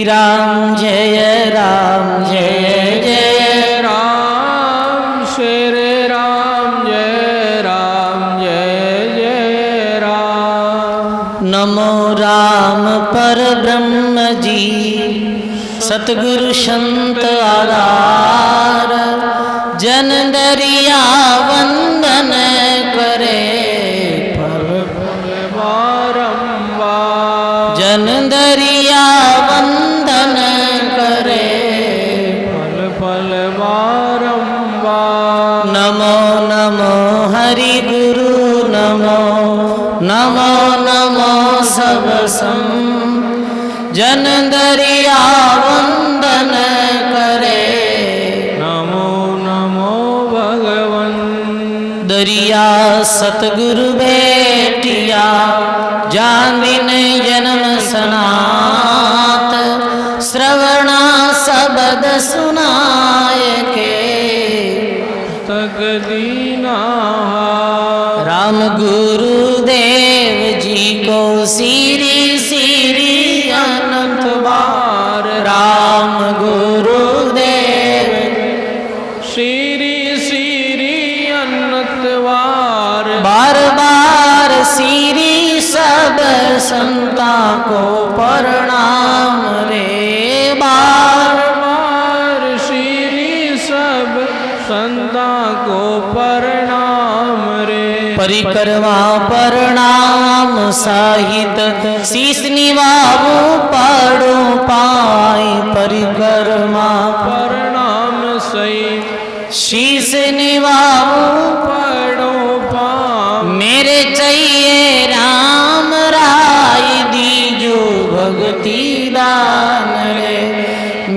राम जय राम श्री राम जय राम। नमो राम पर ब्रह्म जी सतगुरु संत आधार जन दरिया वंदन करे फल बारंबार जन दरिया वंदन करे फल बारंबार। नमो नमो हरि गुरु नमो नमो नमो सब सम जन दरिया वंदन करे नमो नमो भगवन। दरिया सतगुरु बेटिया जान दिन जन्म सनात श्रवणा शब्द सुनाय के तक दीना। राम गुरुदेव जी को सीरी सीरी अनंत बार राम गुरुदेव श्री श्री अनंतवार बार बार सीरी सब संता को प्रणाम रे बार बार श्री सब संता को प्रणाम रे। परिक्रमा प्रणाम साहित शीस निवाबू पाड़ो पाए परिक्रमा प्रणाम सही शीस निवाबू पढ़ो पा। मेरे चाहिए राम राय दीजो भक्ति दान रे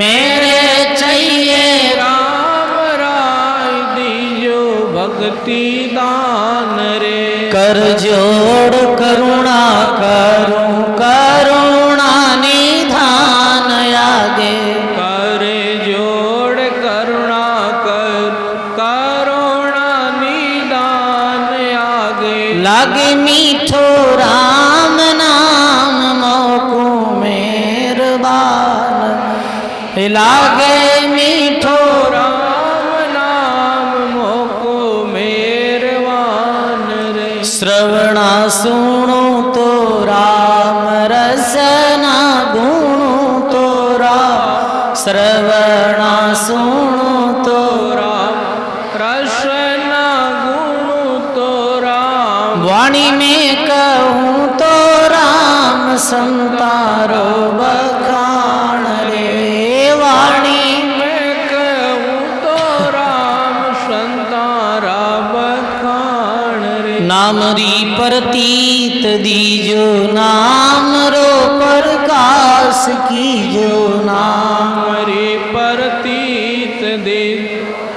मेरे चाहिए राम राय दीजो भक्ति दान रे। कर जोड़ करुणा करूं करुणा निधान आगे करे जोड़ करुणा कर करुणा निदान आगे। लागे मीठो राम नाम मोको मेहरबान लागे मीठो राम नाम मोको मेहरबान रे। श्रवणा सुनो तो राम रसना गुणो तो राम श्रवणा सुनो तो राम रसना गुण तो राम। वाणी में कहूँ तो राम संतारो बखान रे वाणी मैं कहूँ तो राम संतारा बखान रे। नाम री प्रतीत दीजो नाम रो प्रकाश कीजो नाम हरि प्रतीत दे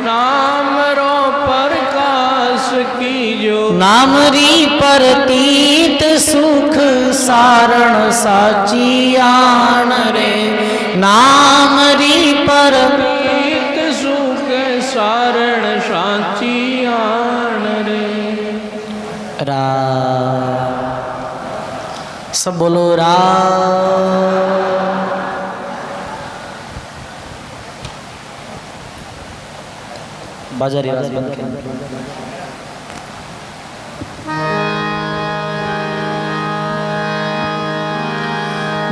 नाम रो प्रकाश कीजो। नाम री प्रतीत सुख सारण साची आन रे नाम री पर प्रीत सुख सारण सांची आन रे। सब बोलो बाजारी आवाज बंद कर।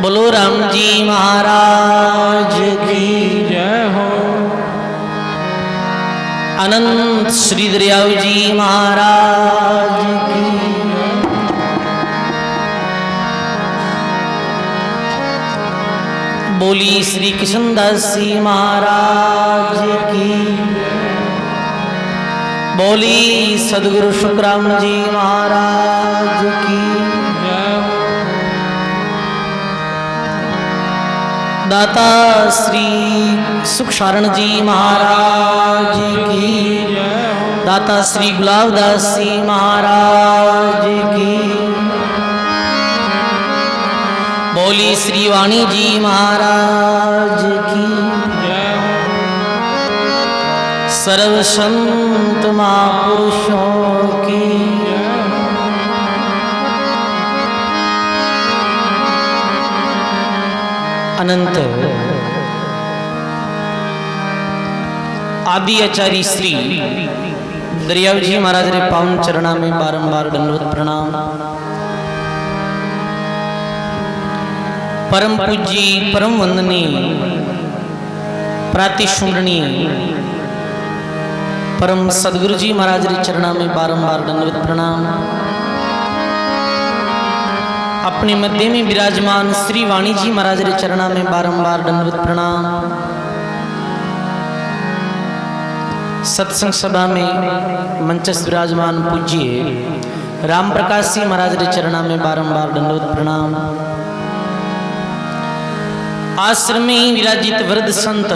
बोलो राम जी महाराज की जय हो। अनंत श्री दरियाव जी महाराज की बोली श्री कृष्णदास जी महाराज की बोली सदगुरु शुक्राम जी महाराज की जय हो। दाता श्री सुखसारण जी महाराज की जय हो। दाता श्री गुलाबदास जी महाराज की बोली श्री वाणी जी महाराज की जय हो। सर्व संत महापुरुषों की अनंत आदि आचार्य श्री दरियाव जी महाराज रे पावन चरणा में बारंबार दंडवत प्रणाम। परम पूज्य परम वंदनीय प्रातिशुंडनीय परम सदगुरु जी महाराज रे चरणा में बारंबार दंडवत प्रणाम। अपने मध्य में विराजमान श्री वाणी जी महाराज रे चरणा में बारंबार दंडवत प्रणाम। सत्संग सभा में मंचस्थ विराजमान पूज्य राम प्रकाश जी महाराज रे चरणा में बारंबार दंडवत प्रणाम। आश्रम में विराजित वृद्ध संत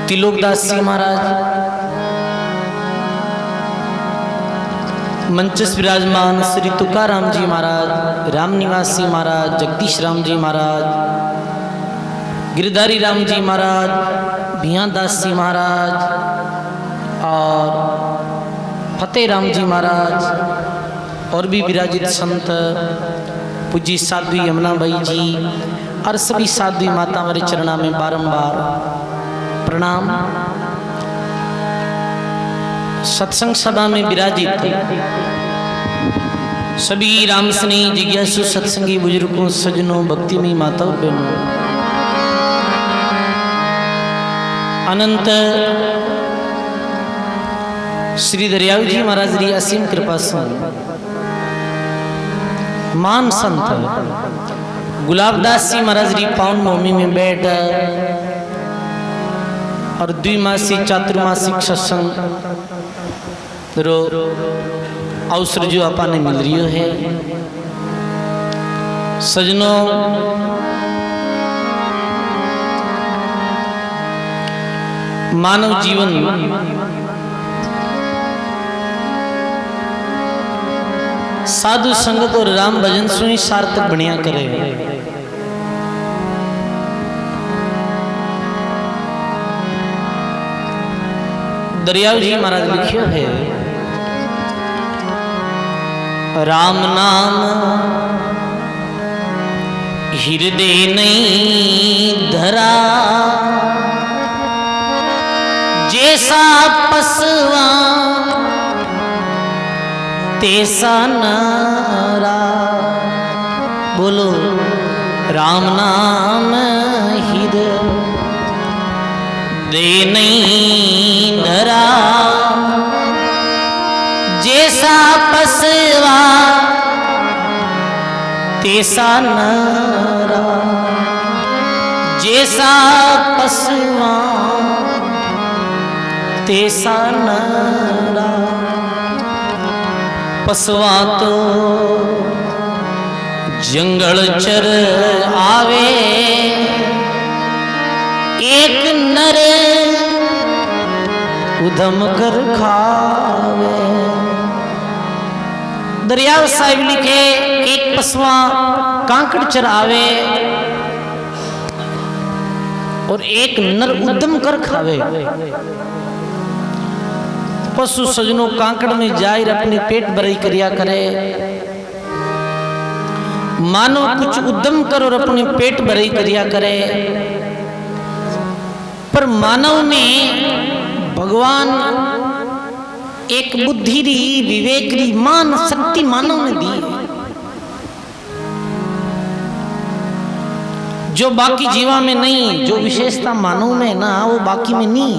तिलोकदास जी महाराज, मंचस्थ विराजमान श्री तुकाराम जी महाराज, रामनिवास जी महाराज, जगदीश राम जी महाराज, गिरधारी राम जी महाराज, भियादास जी महाराज और फतेह राम जी महाराज और भी विराजित संत पूज्य साध्वी यमुनाबाई जी और सभी साध्वी माता मेरे चरणा में बारंबार प्रणाम। सत्संग सभा में विराजित सभी राम स्नेही जिज्ञासु सत्संगी बुजुर्गों, सज्जनों, भक्तिमयी माताओं, बहनों, अनंत श्री दरियाव जी महाराज री असीम कृपा से मान संत गुलाबदास जी महाराज री पावन भूमि में बैठ और द्विमासिक चातुर्मासिक सत्संग रो अवसर जो अपने मिल रही है। सजनों, मानव जीवन साधु संगत और राम भजन से ही सार्थक बनिया करे। दरियाव जी महाराज लिखियो है, राम नाम हृदय नहीं धरा, जैसा पसवा तैसा नारा। बोलो राम नाम हृदय नहीं धरा, जैसा पसवा तैसा नारा, जैसा पसवा तैसा नारा। पसवा तो जंगल चर आवे, एक नर उधम कर खावे। दरियाव साहिब लिखे, एक पसवा कांकड़ चर आवे और एक नर उद्यम कर खावे। पशु सजनों कांकड़ में जाए अपने पेट भराई करिया करे, मानो कुछ उद्यम कर और अपने पेट भराई करिया करे। पर मानव में भगवान एक बुद्धि री, विवेक री, मान शक्ति मानव ने दी, जो बाकी जीवा में नहीं। जो विशेषता मानव में ना, वो बाकी में नहीं।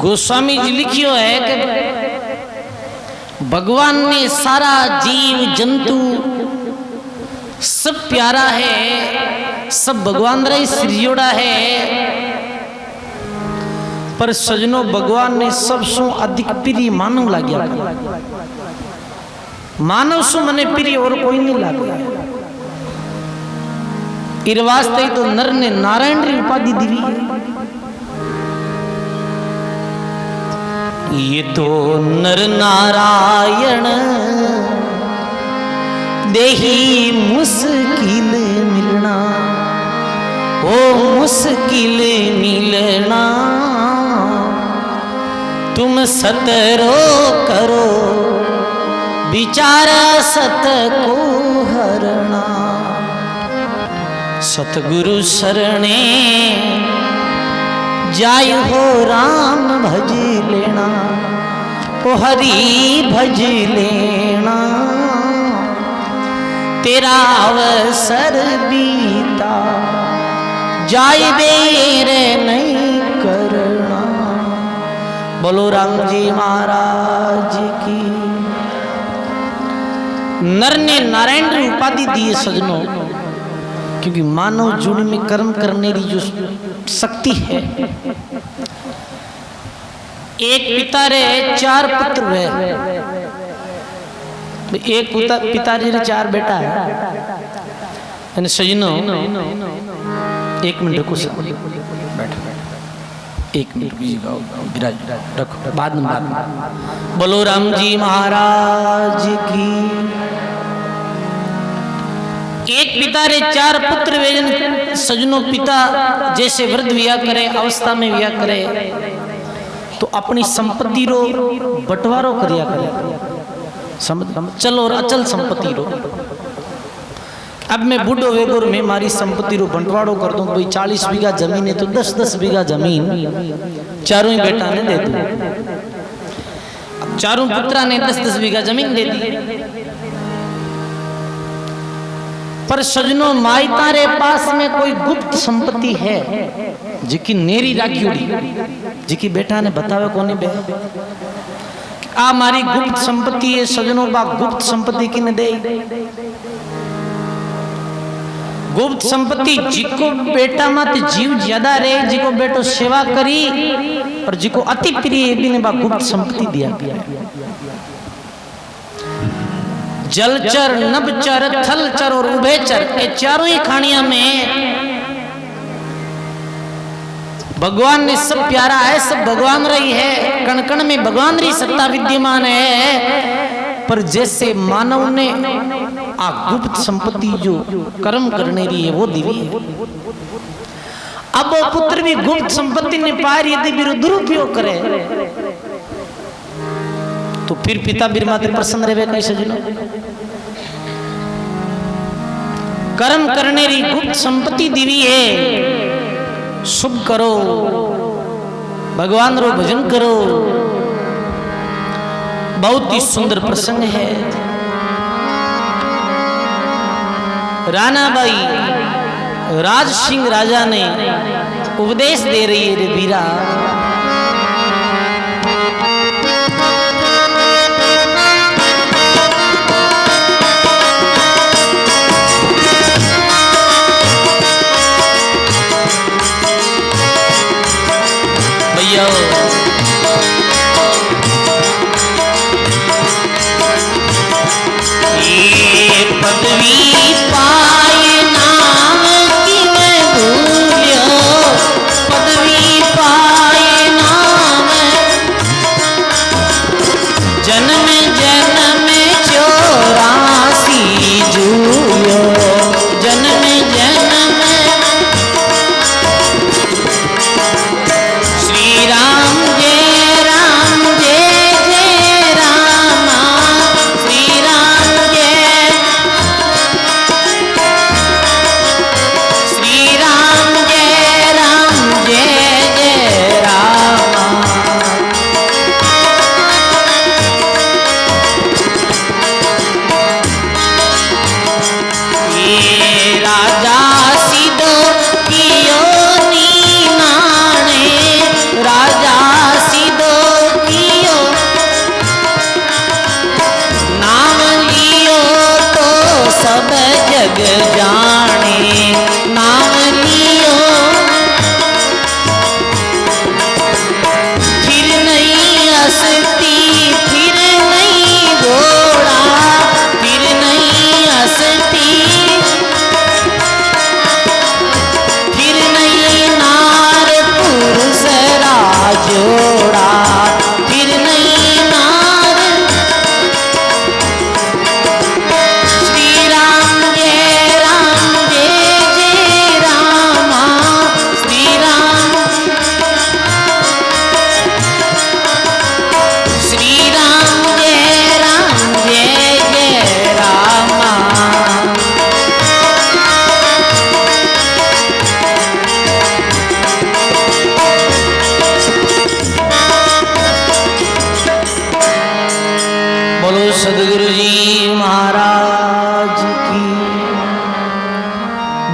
गोस्वामी जी लिखियो है कि भगवान ने सारा जीव जंतु सब प्यारा है, सब भगवान रा ही सृजोड़ा है। पर सजनों, भगवान ने सबसो अधिक प्रिय मानव लाग्या। मानव सो मने प्रिय और कोई नहीं लाग्या। इर वास्ते तो नर ने नारायण री उपाधि दी। ये तो नर नारायण देही मुश्किल मिलना, ओ मुश्किल मिलना। तुम सतरो करो विचार सत को हरना। सतगुरु शरणे जाय हो राम भज लेना, ओ हरि भज लेना। तेरा अवसर बीता जाय देर नहीं करना। बोलो राम जी महाराज की। नर ने नारायण की उपाधि दी है सजनों, क्योंकि मानव जुड़ में कर्म करने की जो शक्ति है। एक पिता रे 4 पुत्र हुए, एक पिताजी रे 4 बेटा है। सजनों 1 मिनट रुको, बैठो 1 मिनट विराज रखो, बाद में बात। बोलो राम जी महाराज की। एक पिता रे 4 पुत्र वेजन सजनों। पिता जैसे वृद्ध विया करे, अवस्था में विया करे, तो अपनी संपत्ति रो बंटवारो करिया करे। चलो और अचल संपत्ति रो। अब मैं बूढ़ो वेगोर में मारी संपत्ति रो बंटवाड़ो कर दूं। भाई 40 बीघा जमीन है तो 10-10 बीघा जमीन चारों ही बेटा ने दे दूं। चारों पुत्रा ने 10-10 बीघा जमीन दे दी। पर सजनों मायता रे पास में कोई गुप्त संपत्ति है जिकी नेरी राखी उड़ी, जिकी बेटा ने बतावे कोनी बे आ मारी गुप्त संपत्ति है। सजनों बा गुप्त संपत्ति किने दे? गुप्त संपत्ति जिको बेटा मत जीव ज्यादा रहे, जिको बेटो सेवा करी और जिको अति प्रिय भी ने बा गुप्त संपत्ति दिया। जलचर, नभचर, थलचर और उभयचर, ये चारों ही खानिया में भगवान ने सब प्यारा है, सब भगवान रही है। कण कण में भगवान री सत्ता विद्यमान है। पर जैसे मानव ने आ गुप्त संपत्ति जो कर्म करने रही है वो दिवी है। अब वो पुत्र भी गुप्त संपत्ति ने पार यदि भी दुरुपयोग करे तो फिर पिता बिरमाते प्रसन्न रहे कैसे जनो। कर्म करने री गुप्त संपत्ति दिवी है। शुभ करो, भगवान रो भजन करो। बहुत ही सुंदर प्रसंग है। रानाबाई राज सिंह राजा ने उपदेश दे रही है रे बीरा। भैया पदवी पाए नाम की मैं भूलियो, पदवी पाए नाम जन्म जन्म 84 जूयो, जन्म जन्म श्री राम जय जय रामा, श्री राम जय जग जाने नाम लियो, फिर नहीं हंसती फिर नहीं घोड़ा, फिर नहीं हंसती फिर नहीं नार पुरुष राजोड़ा, फिर नहीं नार श्री राम जय जय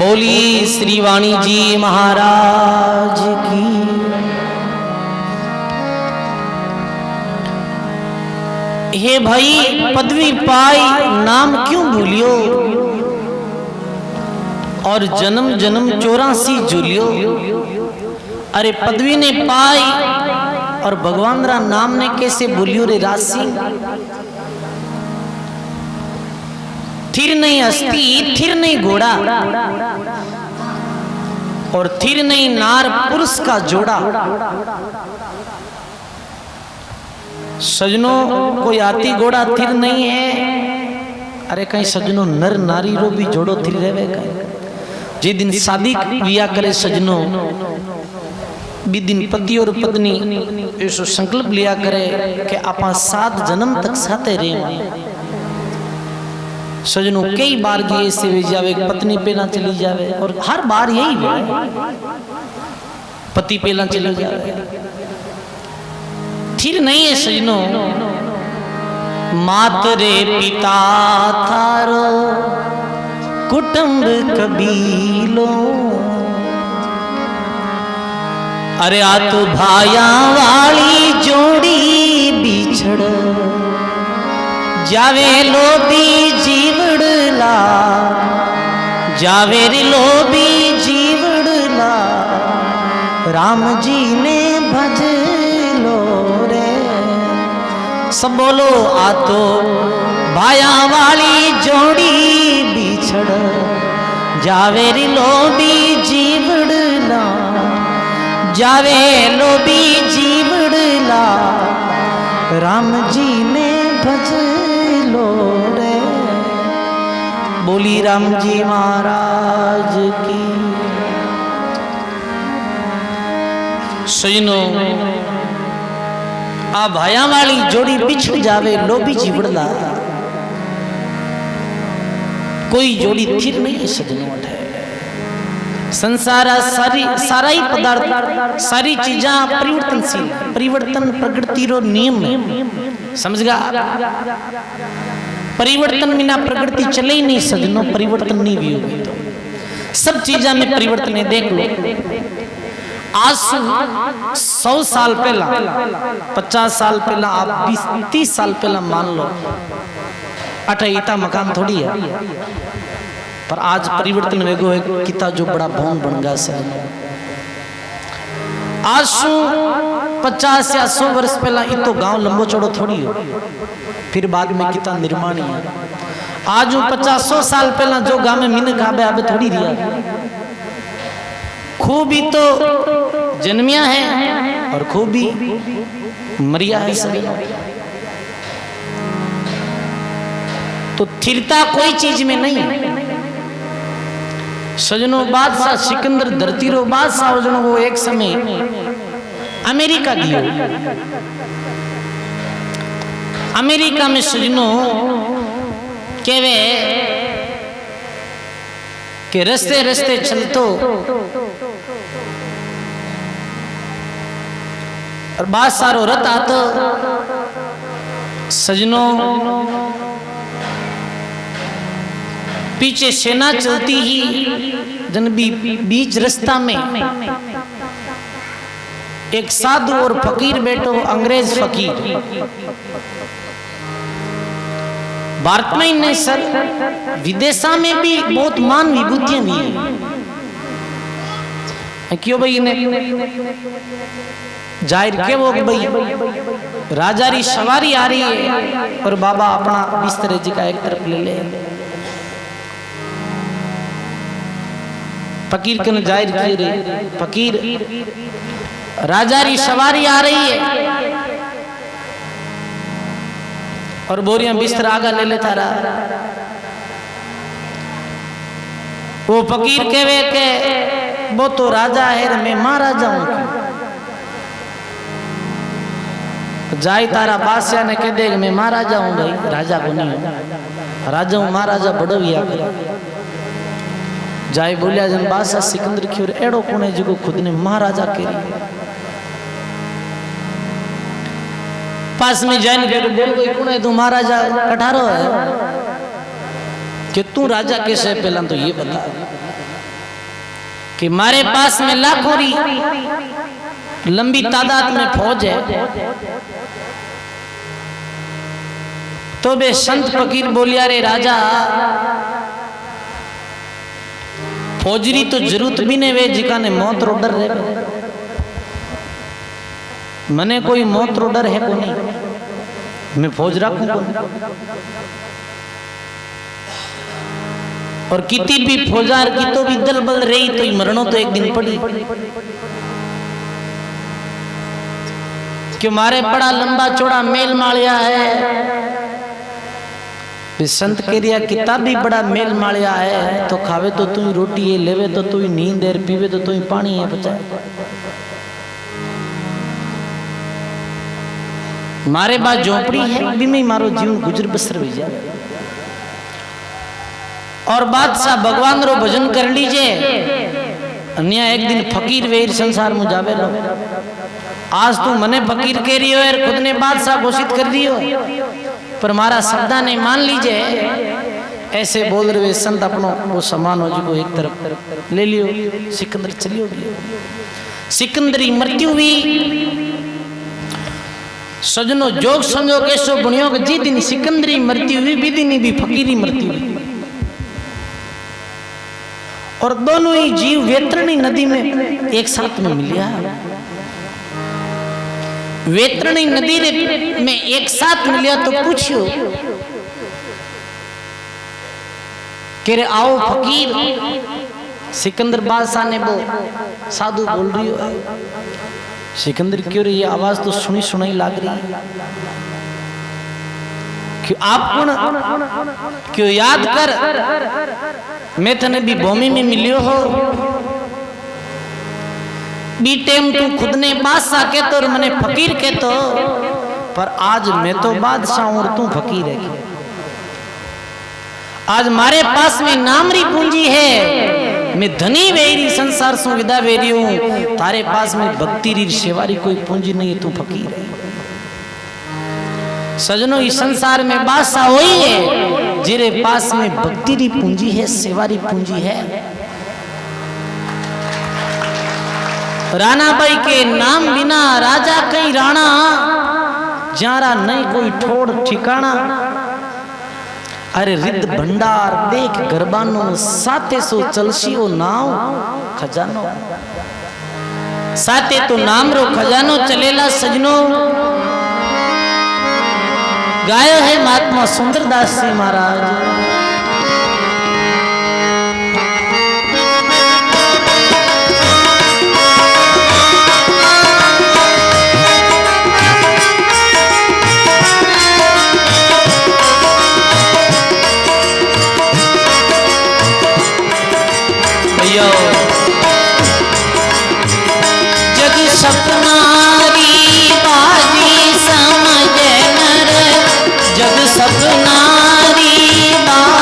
बोली श्री वाणी जी महाराज की। हे भाई पदवी पाई नाम क्यों भूलियो, और जन्म जन्म 84 झूलियो। अरे पदवी ने पाई और भगवान रा नाम ने कैसे भूलियो रे राशि। थिर नहीं हस्ती, थिर नहीं घोड़ा, और थिर नहीं नार पुरुष का जोड़ा। सजनों कोई हाथी घोड़ा थिर नहीं है। अरे कहीं सजनों नर नारी रो भी जोड़ो थिर रहे। जे दिन शादी किया करे सजनों, भी दिन पति और पत्नी ऐसो संकल्प लिया करे कि आपा 7 जन्म तक साथे रहे। सजनों कई बार की ऐसे भी जावे, पत्नी पहला चली जावे, और हर बार यही है पति पहला चली जावे। थिर नहीं है सजनों। मात रे पिता थारो कुटुंब कबीलो, अरे आ तो भाया वाली जोड़ी बिछड़ जावे लोभी जीवड़ला, जावे रे लोभी जीवड़ला। राम जी ने भज लो रे। सब बोलो आ तो भाया वाली जोड़ी बिछड़ जावे रे लोभी जीवड़ला, जावे लोभी जीवड़ला। राम जी ने भज लो रे। बोली राम जी महाराज की। सजनों आ भाया वाली जोड़ी बिछड़ जावे लोभी जीवड़ला। कोई जोड़ी थिर नहीं है सजनों। संसार सारा ही पदार्थ, सारी चीजा परिवर्तनशील, परिवर्तन प्रकृति रो नियम है। समझ गया? परिवर्तन बिना प्रकृति चले ही नहीं सजनों। परिवर्तन नहीं भी होगी तो सब चीजा में परिवर्तन है। देख लो आज 100 साल पहला, 50 साल पहला, आप 20-30 साल पहला मान लो, अठा ईटा मकान थोड़ी है, पर आज परिवर्तन वेगो है किता जो बड़ा भवन बन गया से। आज 50 या 100 वर्ष पहला ये तो गांव लंबो चौड़ो थोड़ी हो, फिर बाद में किता निर्माण है। आज 50-100 साल पहला जो गांव में मिनक आबे आबे थोड़ी रिया, खूब ही तो जन्मिया है और खूब ही मरिया है सभी। तो थिरता कोई चीज में नहीं। सजनों बादशाह सिकंदर धरती रो बादशाह सजनों वो एक समय अमेरिका गयो। अमेरिका में सजनों केवे के रस्ते रस्ते चलतो और बादशाह रो रथ आतो। सजनों पीछे सेना चलती ही जन बीच रास्ता में एक साधु और फकीर बैठो, अंग्रेज फकीर। भारत में ही नहीं सर, विदेशा में भी बहुत मान विभूतियां भी है। क्यों भाई ने जाहिर के वो भाई राजा री सवारी आ रही है और बाबा अपना बिस्तर जी का एक तरफ ले ले। फकीर कन जाहिर किए रे, फकीर राजा री सवारी आ रही है और बोरियां बिस्तर आगा ले लेता रहा। वो फकीर कहवे के वो तो राजा है मैं महाराजा हूं। जाई तारा बादशाह ने कह दे मैं महाराजा हूं। भाई राजा को नहीं हूं, राजा हूं महाराजा बड़ो भी आकर जाए बोलिया जन बादशाह सिकंदर की और एड़ो कोने जो खुद ने महाराजा केरी। पास में जाने के बोल कोई कोने तू महाराजा कठारो है कि तू राजा कैसे पहला तो ये बता। कि मारे पास में लाखों री लंबी तादाद में फौज है, तो बे संत फकीर बोलिया रे राजा फौजरी तो जरूरत भी नहीं वे जिका ने मौत रो डर रहे, मने कोई मौत रो डर है को नहीं, मैं फौज रखूं को नहीं। और किती भी फौजार की तो भी दल बल रही तो मरणों तो एक दिन पड़ी, क्यों मारे बड़ा लंबा चौड़ा मेल मालिया है, संत के रिया किताब भी बड़ा मेल मालिया है, तो खावे तो तू ही रोटी है, लेवे तो तू ही नींद है, पीवे तो तू ही पानी है बचाए। मारे बाद झोपड़ी है भी में मारो जीवन गुजर बसर भी जाए। और बादशाह भगवान रो भजन कर लीजिए, अन्य एक दिन फकीर वेर संसार में जावे लो। आज तू मने फकीर कह रही हो यार, खुद ने बादशाह घोषित कर दियो, पर मारा शब्दा ने मान लीजिए। ऐसे बोल रहे संत अपनो वो समान हो जी एक तरफ ले लियो, सिकंदर चलियो। सिकंदरी मृत्यु भी सजनो जोग समझो कैसो बुनियो कि जी दिन सिकंदरी मृत्यु हुई भी दिन भी फकीरी मृत्यु हुई। और दोनों ही जीव वेतरणी नदी में एक साथ में मिलिया, वेतरणी नदी में एक साथ मिलिया। तो पूछियो कि रे आओ फकीर, सिकंदर बादशाह ने वो साधु बोल रही हो। सिकंदर क्यों रे ये आवाज तो सुनी सुनाई लाग रही है, क्यों आप कौन, क्यों याद कर मैं तने भी भूमि में मिलियो हो, बी टाइम तू खुद ने बादशाह के तो और मने फकीर के तो, पर आज मैं तो बादशाह और तू फकीर है। आज मारे पास में नामरी पूंजी है, मैं धनी वेरी संसार से विदा वेरी हूं, तारे पास में भक्ति री सेवारी कोई पूंजी नहीं है, तू फकीर है। सजनों इस संसार में बादशाह वही है जिरे पास में भक्ति री पूंजी है, सेवारी पूंजी है। राणा बाई के नाम बिना राजा कई राणा, जारा नहीं कोई ठोड़ ठिकाना। अरे रिद भंडार देख गरबानो, साते सो चलसियो नाव खजानो, साते तो नाम रो खजानो चलेला सजनो। गायो है महात्मा सुंदरदास जी महाराज। जग सपनारी बाजी समझ नर, जग सपनारी बाजी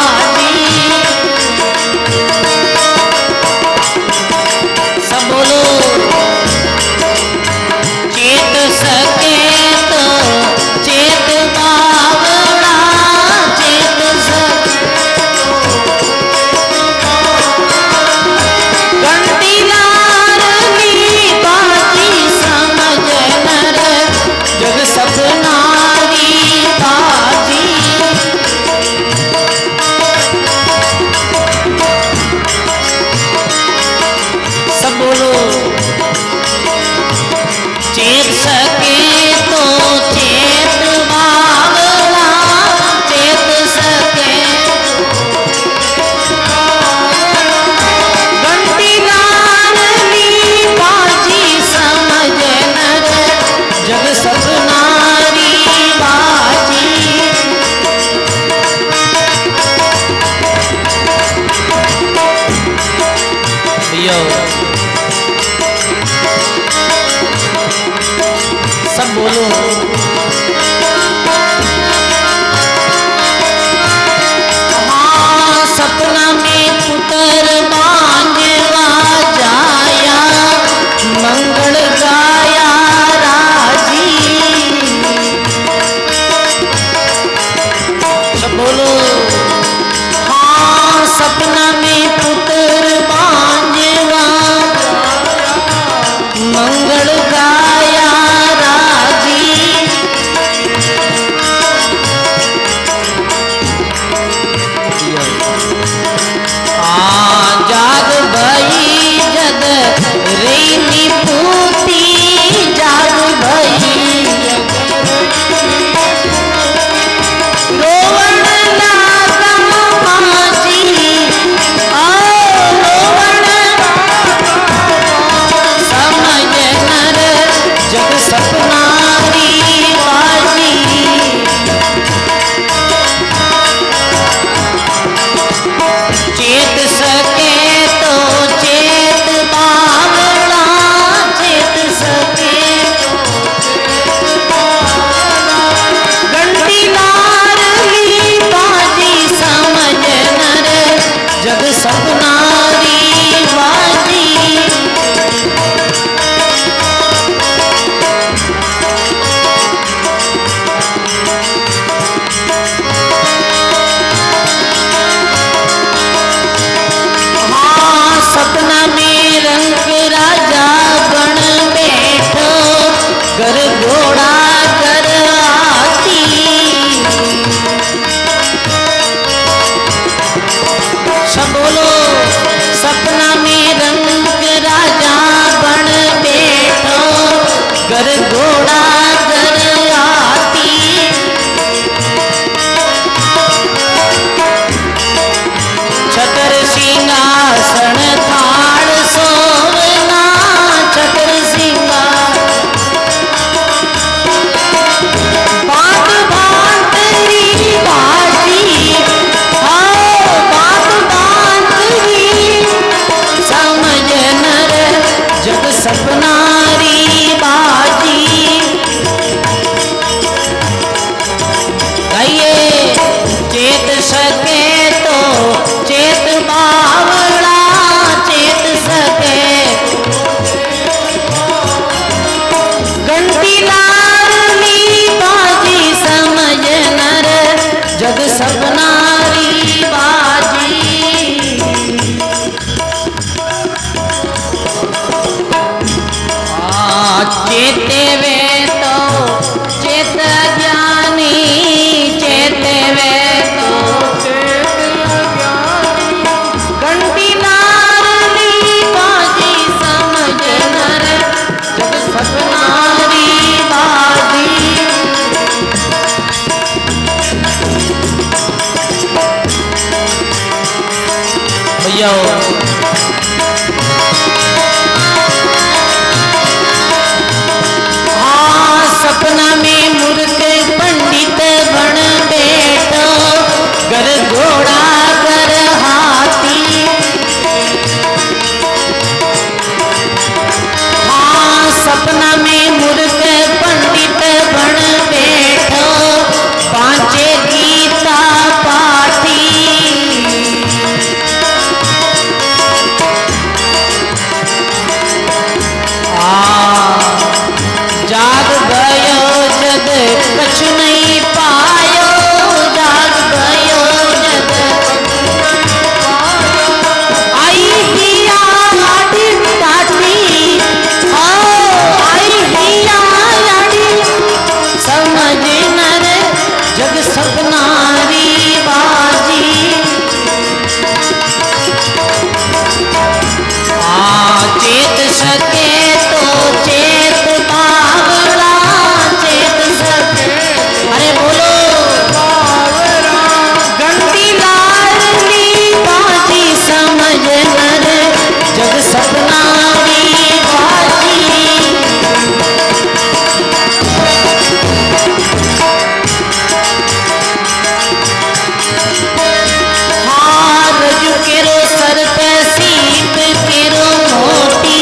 जाओ। हाँ सपना में मूर्ख पंडित बन बैठो, घर घोड़ा घर हाथी। हाँ सपना में मूर्ख पंडित बन बैठो, पांचे गीता पाठी। जाग गयो जग कछु नहीं पायो, जाग गयो जग आई हिया लाडी काठी, आई हिया लाडी समझ नर जग सपनारी बाजी। चेत सके तो चेत बावला, चेत सके अरे बोलो घंटी लाडली बाजी, समझ नर जग सपनारी बाजी। हार केरो सर पे सीप केरो मोटी,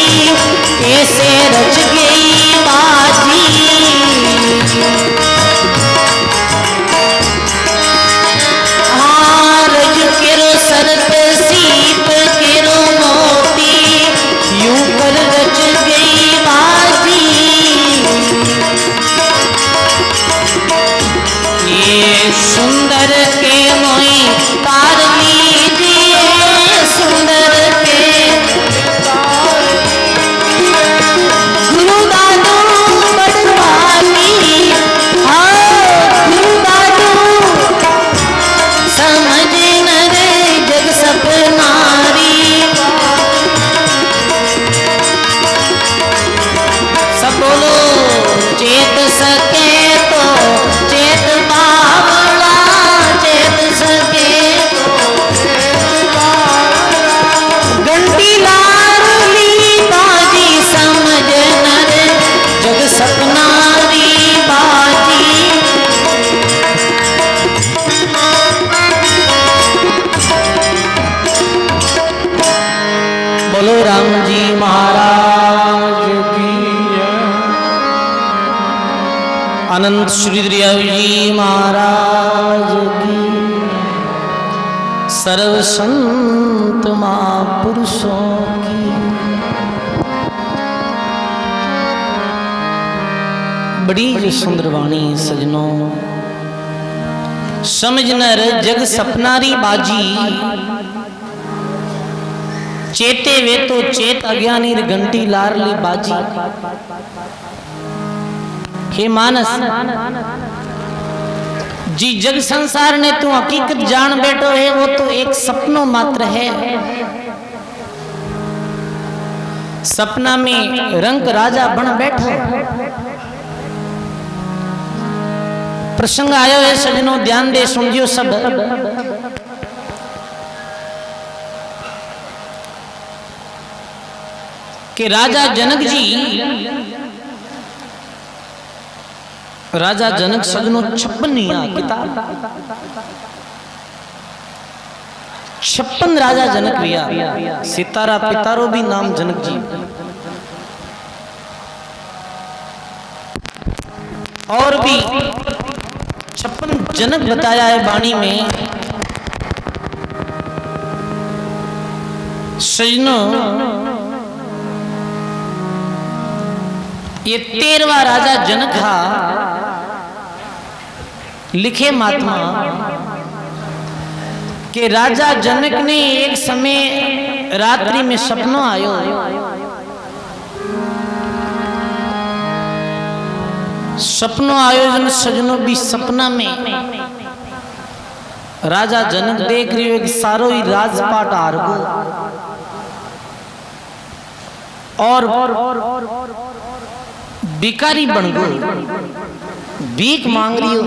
कैसे रच गई बाजी। हार केरो सर पे सीप केरो मोटी, यूं कर रच गई बाजी। ये सुंदर के मोई तार लीजिए, सुंदर के गुरु दादू बटवाली। हाँ गुरु दादू समझ नर जग सपनारी। सब बोलो चेत सके तो चेत बावला, चेत सके तो घंटी लाडली बाजी, समझ नर जग सपनारी बाजी। बोलो राम जी महाराज की, अनंत श्री दयाल जी महाराज की, सर्व संत महापुरुषों की। बड़ी जो सुंदर वाणी सजनों, समझ नर जग सपनारी बाजी। चेते वे तो चेत अज्ञानी घंटी लारली बाजी। हे मानस जी जग संसार ने तू हकीकत जान बैठो है, वो तो एक सपनों मात्र है। सपना में रंग राजा बन बैठो। प्रसंग आयो है सजनों, ध्यान दे सुनियो सब। कि राजा जनक सजनों 56 किताब 56 राजा जनक भैया, सितारा पितारो भी नाम जनक जी। और भी 56 जनक बताया है वाणी में। सजनों ये 13वां राजा जनक था। लिखे महात्मा कि राजा जनक ने एक समय रात्रि में सपनों आयो। सपनों आयोजन सजनों भी सपना में राजा जनक देख रही हो कि सारो ही राजपाट हार गो और भिखारी बन गो, भीख मांग रही हो।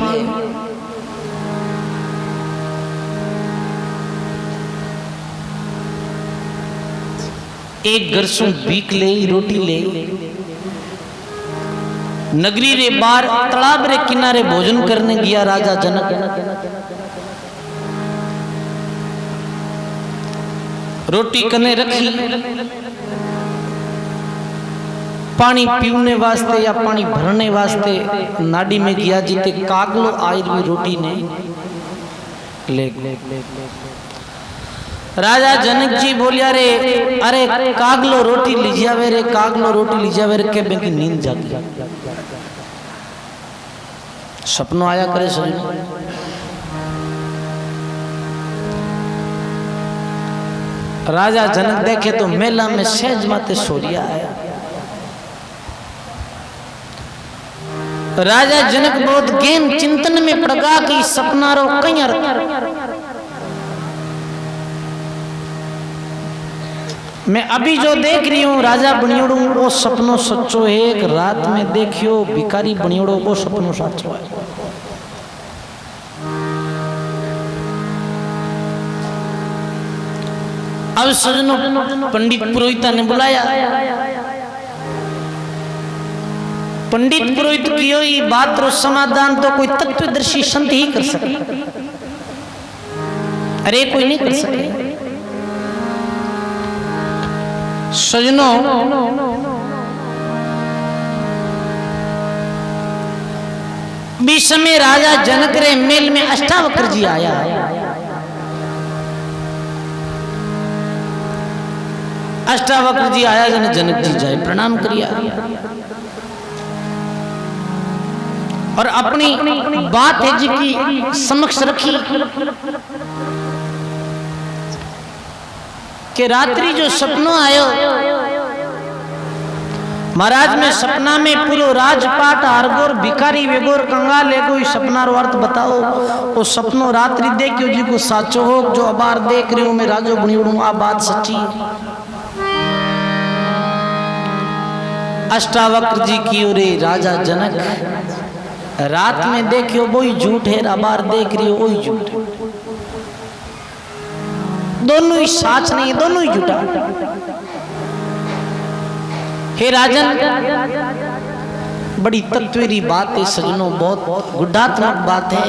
एक गरसों बीक ले रोटी ले नगरी रे बार तालाब रे किनारे भोजन करने गया राजा जनक। रोटी कने रखी, पानी पीने वास्ते या पानी भरने वास्ते नाडी में गया जीते कागलो आयर में रोटी ने ले। राजा जनक जी बोलिया रे अरे कागलो रोटी लीजिया वे रे, कागलो रोटी लीजिया वे रे के बेकी नींद जाती। सपनों आया करे सही। राजा जनक देखे तो मेला में सहज माते सोरिया आया। राजा जनक बहुत गहन चिंतन में पड़ गया कि सपना रो कई अर्थ। मैं अभी जो देख रही हूँ राजा बनियोड़ू वो सपनों सच्चो है। एक रात में देखियो भिखारी बनियोड़ो वो सपनों सच्चो है। अब सजनों पंडित पुरोहिता ने बुलाया। पंडित पुरोहित कियो ये बात रो समाधान तो कोई तत्वदर्शी संत ही कर सके, अरे कोई नहीं कर सके। सजनों बीच समय राजा जनक रे मेल में अष्टावक्र जी आया। अष्टावक्र जी आया जन जनक जी जाए प्रणाम करिया और अपनी बात है जी की समक्ष रखी कि रात्रि जो सपनों आयो महाराज में सपना में पूरो राजपाट आरगोर भिखारी वेगोर कंगाल ले कोई सपना रो अर्थ बताओ। वो सपनों रात्रि देखियो जी को साचो हो जो अबार देख रही हूं मैं राजो बनियोड़ू आ बात सच्ची। अष्टावक्र जी की ओरे राजा जनक रात में देखियो वही झूठ है, अबार देख रही हो वही झूठ है, दोनों ही साच नहीं, दोनों ही झूठा। हे राजन बड़ी तत्वेरी बात है सजनों, बहुत गुड्डात्मक बात है।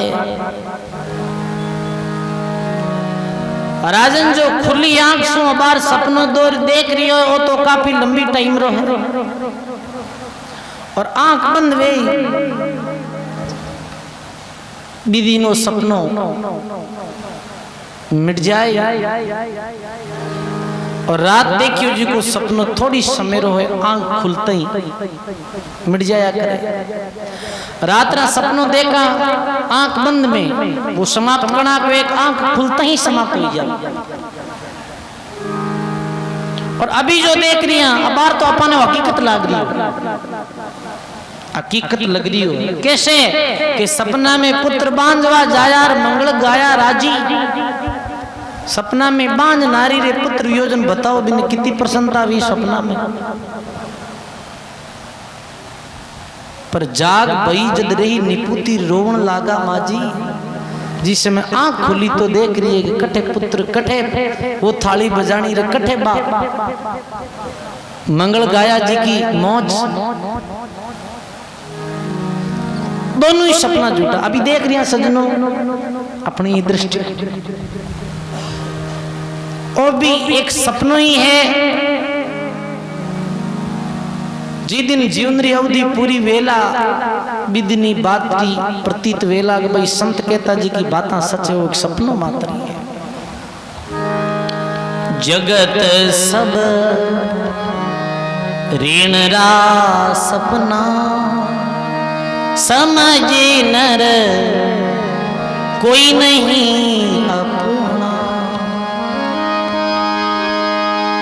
राजन जो खुली आंख सु अबार सपनों दौर देख रही हो वो तो काफी लंबी टाइम रो है और आंख बंद वे दीदी नो सपनों मिट जाए और रात देखियो जी को सपनों थोड़ी समय रो है आंख खुलते ही मिट जाया करे। रात रा सपनों देखा आंख बंद में वो समाप्त करना को एक आंख खुलते ही समाप्त हो जाए। और अभी जो देख रही हैं अबार तो अपन हकीकत लग रही हो, हकीकत लग रही हो कैसे कि सपना में पुत्र बांझवा जाया मंगल गाया राजी। सपना में बांझ नारी रे पुत्र योजन बताओ बिन कितनी प्रसन्नता हुई सपना में। पर जाग बई जद रही निपुती रोवण लागा माजी। जिस समय आंख खुली तो देख रही है कि कठे पुत्र कठे वो थाली बजानी रे कठे बाप मंगल गाया जी की मौज। दोनों ही सपना झूठा। अभी देख रही हैं सजनों अपनी दृष्टि और भी एक सपनों ही है। जी दिन जीवन री अवधि पूरी वेला बिदनी बात की प्रतीत वेला के भाई संत कहता जी की बातें सच है वो एक सपनों मात्र ही है। जगत सब ऋण रा सपना समझे नर कोई नहीं अपना।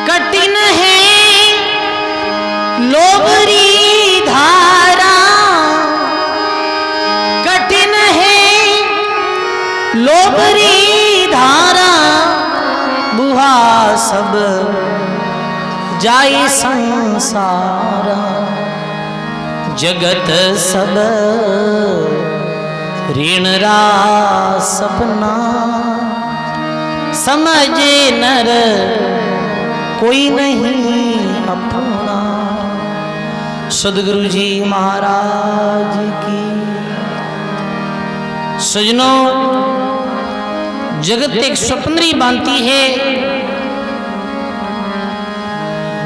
कठिन है लोभरी धारा, कठिन है लोभरी धारा, बुहा सब जाए संसारा। जगत सब ऋण रा सपना समझे नर कोई नहीं सदगुरु जी महाराज की। सजनों, जगत एक स्वप्नरी बांधती है,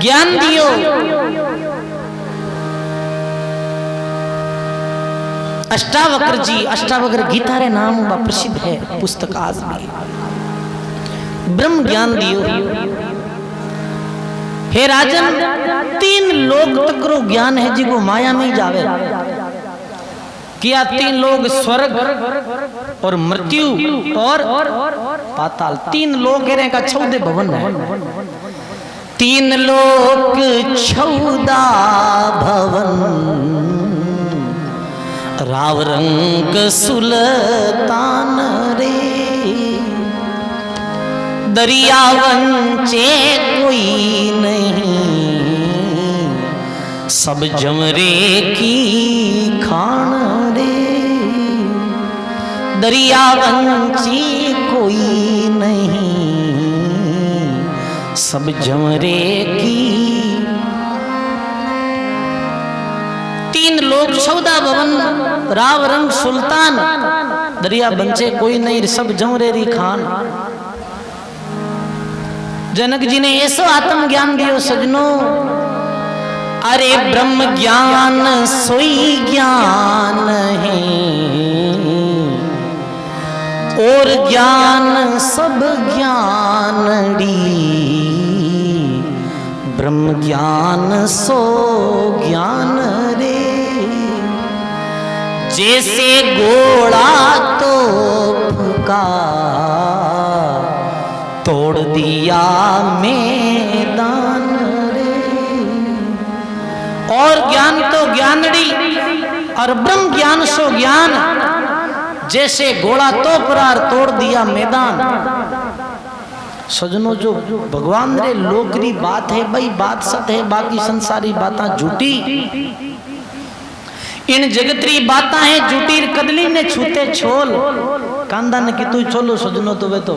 ज्ञान दियो। अष्टावक्र जी, अष्टावक्र गीता रे नाम बा प्रसिद्ध है पुस्तक आज भी। ब्रह्म ज्ञान दियो। हे राजन, 3 लोक तक रो ज्ञान है जिको माया में जावे। किया 3 लोग, स्वर्ग और मृत्यु और पाताल। 3 लोक का 14 भवन है। 3 लोक 14 भवन, राव रंग सुल्तान रे। दरिया वंचे कोई नहीं, सब जमरे की खान रे। दरिया वंची कोई नहीं, सब जमरे की। 3 लोग 14 भवन, राव रंग सुल्तान, दरिया बंचे कोई नहीं, सब जमरेरी खान। जनक जी ने ऐसो आत्म ज्ञान दियो सजनों। अरे ब्रह्म ज्ञान सोई ज्ञान है, और ज्ञान सब ज्ञानड़ी। ब्रह्म ज्ञान सो ज्ञान रे। जैसे घोड़ा तोप का तोड़ दिया मैदान रे। और ज्ञान तो ज्ञानड़ी, और ब्रह्म ज्ञान सो ज्ञान। जैसे घोड़ा तोपरार तोड़ दिया मैदान। सजनों, जो भगवान रे लोकरी बात है भाई, बात सत्य है, बाकी संसारी बातें झूठी। इन जगतरी बातें हैं झूठी। कदली ने छूते छोल, कांदा ने की तू छोलो सजनों। तो वे तो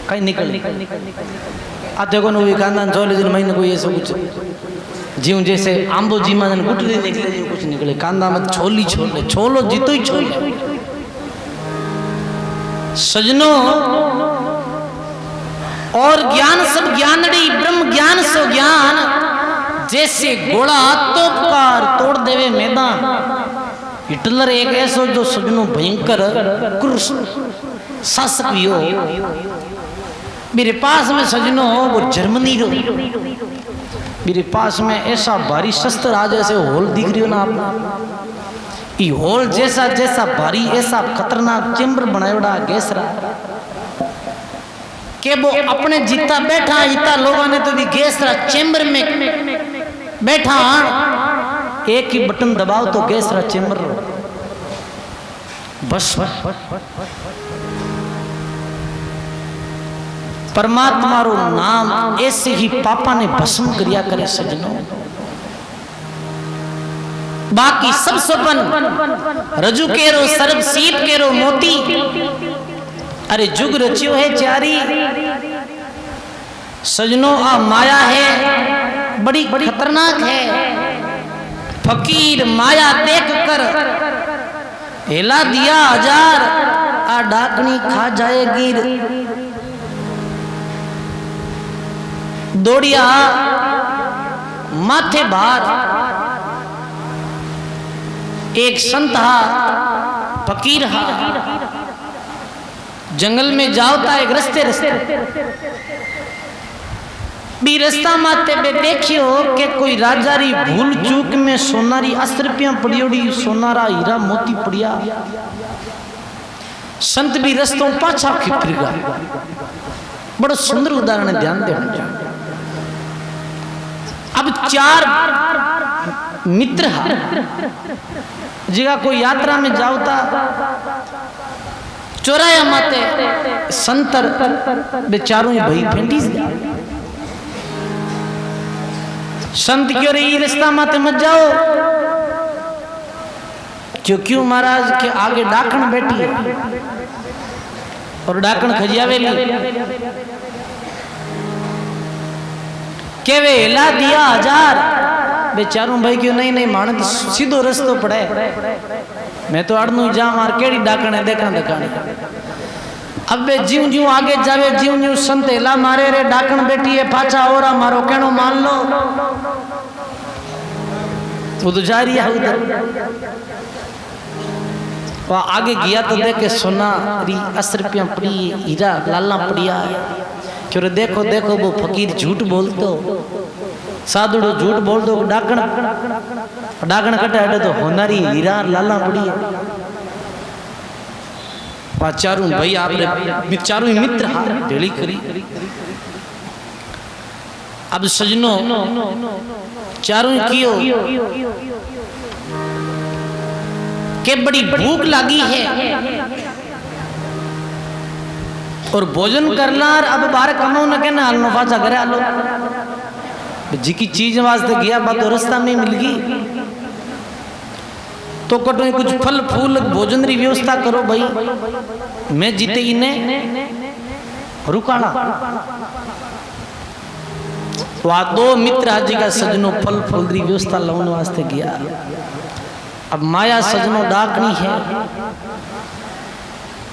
कहीं निकल आते को नी कांदा छोले दिन महीने कोई ऐसा कुछ जीव जैसे आंबो जी में गुटली निकले, जी कुछ निकले। कांदा में छोली छोले, छोलो जीतो ही छोल। सजनों, और ज्ञान सब ज्ञानड़ी, ब्रह्म ज्ञान सो ज्ञान। जैसे घोड़ा तोपकार तोड़ देवे मैदान। हिटलर एक ऐसो जो सजनों भयंकर क्रूर शासक भी हो। मेरे पास में सजनों वो जर्मनी रो, मेरे पास में ऐसा भारी शस्त्र आज ऐसे होल दिख रही हो ना आप। ये होल जैसा जैसा भारी, ऐसा खतरनाक चेम्बर बनायोड़ा गैस रहा के वो अपने जीता बैठा। इतना लोगों ने तो भी गैस रहा चेम्बर में बैठा। एक ही बटन दबाओ तो गैस रहा चेम्बर बस। परमात्मा रो नाम ऐसे ही पापा ने भस्म करिया करे सजनों। बाकी सब स्वपन रजू केरो, सर्व सीप केरो मोती। अरे जुग रचियो है चारी। सजनों, आ माया है बड़ी खतरनाक है। फकीर माया देख कर हिला दिया 1000, आ डाकनी खा जाएगी। दौड़िया माथे भार। एक संत हा, फकीर हा, जंगल में जाओ था एक रस्ते भी रास्ता माते पे देखियो कि कोई राजारी भूल चूक में सोनारी 10 रुपया पड़ियोड़ी, सोनारा हीरा मोती पड़िया। संत भी रस्तों पाछा खिपरेगा। बड़ा सुंदर उदाहरण है, ध्यान देना। अब 4 मित्र हा, जिगा कोई यात्रा में जाओता चौराया माते संतर बेचारों ये भाई फेंटी से। संत क्यों रे रास्ता माते मत जाओ। क्यों महाराज के आगे डाकण बैठी है और डाकण खजियावेली के वे हिला दिया 1000 बेचारों भाई क्यों नहीं नहीं माने तो सीधो रस्तो पड़े मैं तो अड़नू जा मार केड़ी डाकने देखा दकाने अब वे जीव जीव आगे जावे जीव जीव संत हेला मारे रे डाकन बैठी है पाछा ओरा मारो कहनो मान लो वो तो जा रही है उधर वह आगे गया तो देखे सोना री 80 रुपया पड़ी हीरा लाला पड़िया क्यों देखो देखो वो फकीर झूठ बोलतो साधुड़ो झूठ बोल दो डाकण डाकण कटे हटे तो होनारी हीरा लाला पड़ी है चारू भाई आपने चारू मित्र भेड़ी करी अब सजनो चारू कियो के बड़ी भूख लगी है और भोजन करना अब बाहर कमाओ न के ना हलनो पाचा करे आलो जी की चीज वास्ते गया बात तो रास्ता में मिल गई तो कटो कुछ फल फूल भोजन री व्यवस्था करो भाई मैं जीते इन्हें रुकाना वह दो मित्र हाजी का सजनों फल फूल री व्यवस्था लाने वास्ते गया अब माया सजनों डाकनी है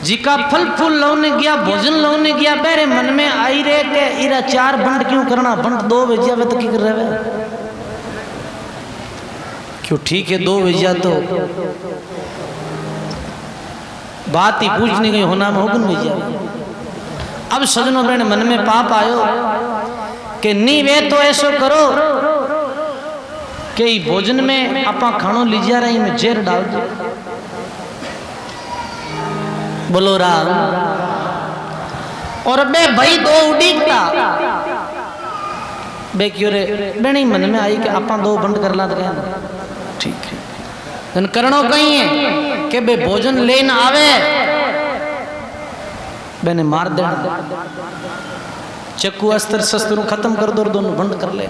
जी का फल फूल लाने गया भोजन लाने गया मेरे मन में आई रे के इरा 4 बंड क्यों करना बंड 2 बजिया वे तो की कर रहे क्यों ठीक है 2 बजिया तो बात ही पूछने गई होना में होगन बजिया अब सजनों बहन मन में पाप आयो कि नहीं वे तो ऐसो करो कि भोजन में आपा खानो लीजिया रही में जेर डाल दो बोलो राम और बे भाई 2 उड़ीता बे क्यों रे बेनी मन में आई कि आपा 2 बंद कर ला दे ठीक है तन करणो कहीं है कि बे भोजन लेन आवे बेने मार दे चक्कू अस्त्र शस्त्र खत्म कर दो दोनों बंद कर ले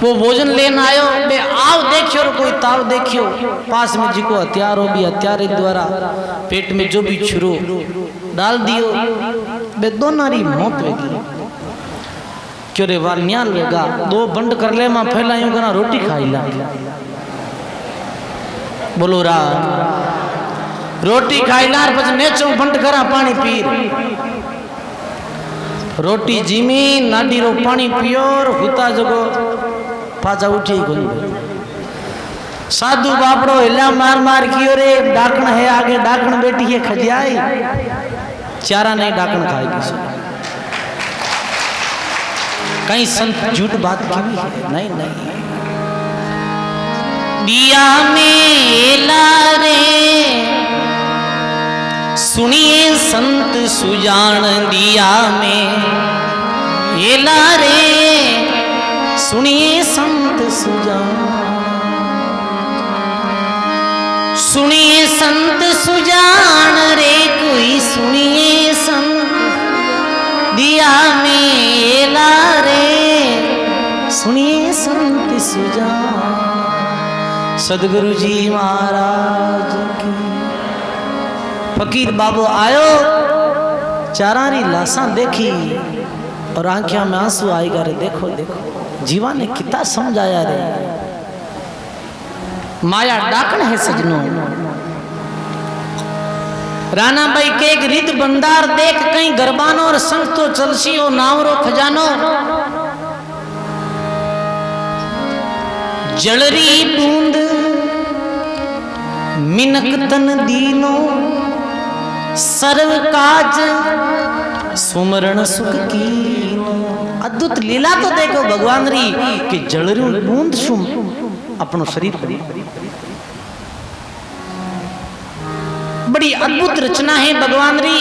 वो भोजन लेना आयो बे आओ देखियो कोई ताव देखियो पास में जी को हथियार हो भी हथियार द्वारा पेट में जो भी छुरो डाल दियो बे दोनारी मौत वेगी क्यों रे वाल न्याल वेगा 2 बंद कर ले मां फैलायूं कना रोटी खाई ला बोलो राम रोटी खाई ला પછી नेचो बंद करा पानी पी रोटी जीमी नाडी रो पानी पियो और हुता जगो पाजा उठी गई साधु बापड़ो हिला मार मार कियो रे डाकण है आगे डाकण बैठी है खजियाई चारा नहीं डाकण खाएगी कहीं संत झूठ बात की है नहीं नहीं दिया मेला रे सुनिए संत सुजान दिया में एला रे सुनिए संत सुजान सुनिए संत सुजान रे कोई सुनिए संत दिया मेला रे सुनिए संत सुजान सदगुरु जी महाराज की फकीर बाबू आयो चारारी लाशा देखी और आंखियों में आंसू आएगा रे देखो देखो जीवा ने कितना समझाया रे माया डाकण है सजनों राणा भाई के एक रित बंदार देख कहीं गरबानो और संग तो चलसी हो नावरो खजानो जलरी बूंद मिनक तन दीनो सर्व काज सुमरण सुख की अद्भुत लीला तो देखो भगवान री कि जलरू बूंद सुम अपनो शरीर बड़ी अद्भुत रचना है भगवान री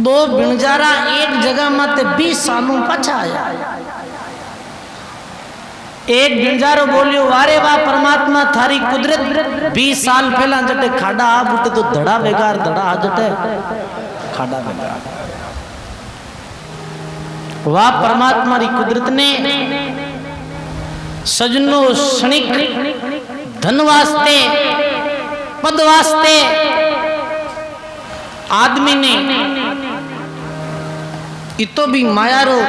दो बिणजारा एक जगह मत 20 सालों पाछा आया एक बिणजारो बोलियो वारे वाह परमात्मा थारी कुदरत 20 साल पहला जटे खाड़ा आ बुटे तो धड़ा बेकार धड़ा आ जटे खाड़ा बेकार वाह परमात्मा री कुदरत ने सजनो क्षणिक धन वास्ते पद वास्ते आदमी ने इतो भी माया रो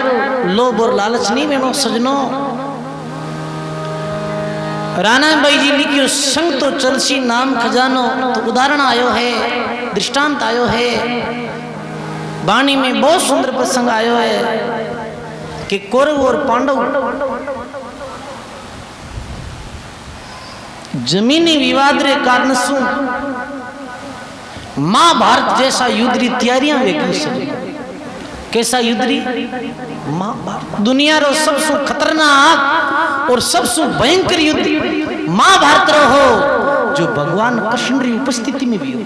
लोभ और लालच नहीं वेणो सजनो। राणा भाई जी लिखियो संग तो चलसी नाम खजानो। तो उदाहरण आयो है, दृष्टांत आयो है, वाणी में बहुत सुंदर प्रसंग आयो है कि कौरव और पांडव जमीनी विवाद रे कारण सु महाभारत जैसा युद्ध री तैयारियां वेगी से। कैसा युद्ध री? महाभारत दुनिया रो सबसे खतरनाक और सबसे भयंकर युद्ध महाभारत रो हो, जो भगवान कृष्ण री उपस्थिति में भी हो।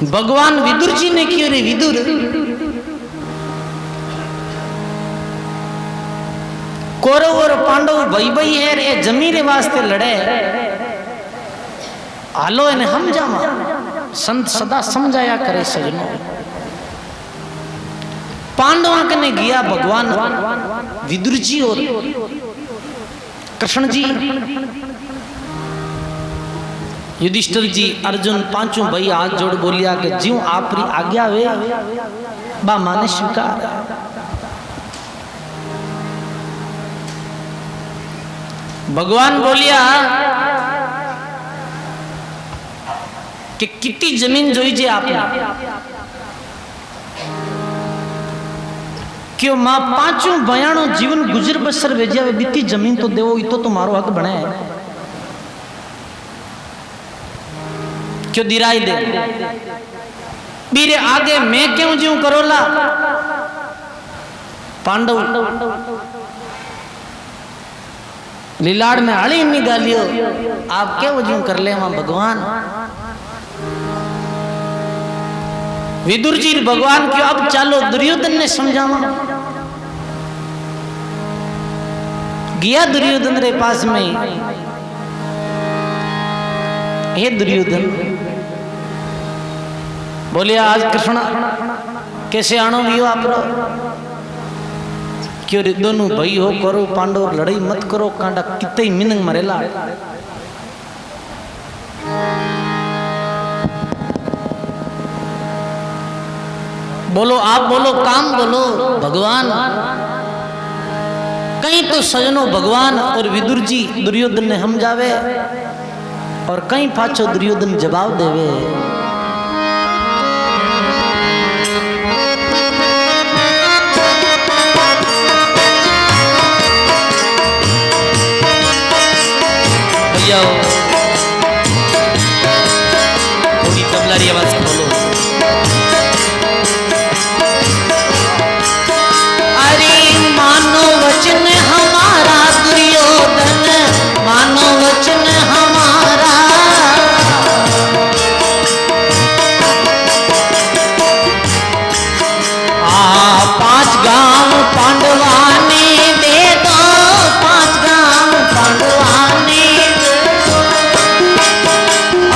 भगवान विदुर जी ने कियो रे विदुर, कौरव और पांडव भाई भाई है रे, जमीन रे वास्ते लड़े। आलो इन्हें हम जामा, संत सदा समझाया करे सजनो। पांडवों के ने गया भगवान विदुर जी और कृष्ण जी, युधिष्ठिर जी, अर्जुन पांचों भाई हाथ जोड़ बोलिया कि ज्यों आपरी आज्ञा वे बा माने स्वीकार। भगवान बोलिया कि कितनी जमीन जोईजे आपने, क्यों मां पांचों बयानों जीवन गुजर बसर भेजिया वे बीती जमीन तो देवो, इतो तुम्हारो हक बने है। क्यों दिराई दे बीरे आगे मैं क्यों ज्यों करोला। पांडव लीलाड़ में आली नहीं गालियो, आप क्या वो ज्यों कर ले वहां भगवान। विदुर जी भगवान क्यों अब चालो दुर्योधन ने समझावा। गया दुर्योधन रे पास में, हे दुर्योधन बोले आज कृष्ण कैसे आनो भी हो आप रो, क्यों दोनों भाई हो करो पांडव लड़ाई मत करो, कांडा कितने मिनंग मरेला। बोलो आप बोलो काम बोलो भगवान। कहीं तो सजनो भगवान और विदुर जी दुर्योधन ने हम जावे, और कहीं पाछो दुर्योधन जवाब देवे। भैया थोड़ी तबलारी आवाज खोलो। अरे मानो वचन हमारा दुर्योधन, मानो वचन हमारा। पांच गांव पांडवा ने दे दो, पांच गांव पांडवा ने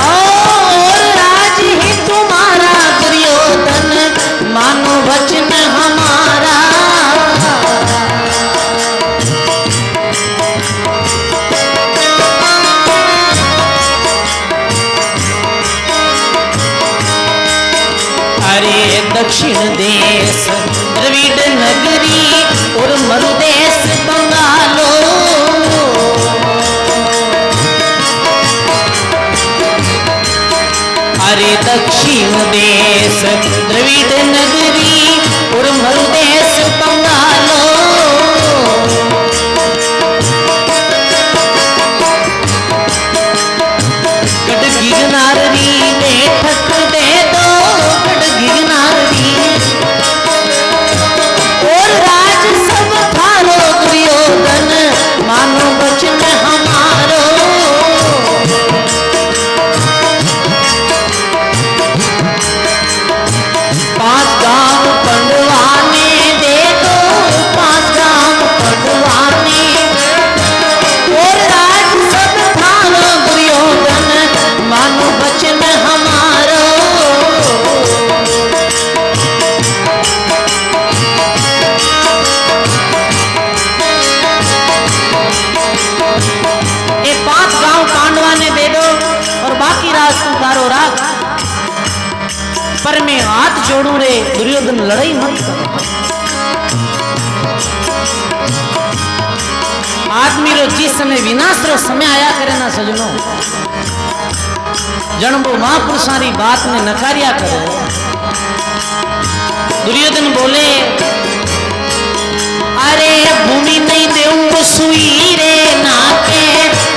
और राज ही तुम्हारा दुर्योधन, मानो वचन हमारा। अरे दक्षिण देश द्रविड़ नगरी और मरुदेश बंगालो, अरे दक्षिण देश द्रविड़ नगरी और मरुदेश बंगालो। गढ़ गिरनारी में ठक दे दो, गढ़ गिरनारी और राज सब थारो दुर्योधन, मानो वचन हमारो। पांच गांव पांडवा ने छोड़ू रे दुर्योधन लड़ाई मत कर। आदमी रो जिस समय विनाश रो समय आया करे ना सजनो, जन वो महापुरुषारी बात ने नकारिया करे। दुर्योधन बोले अरे भूमि नहीं देऊं सुई रे नाके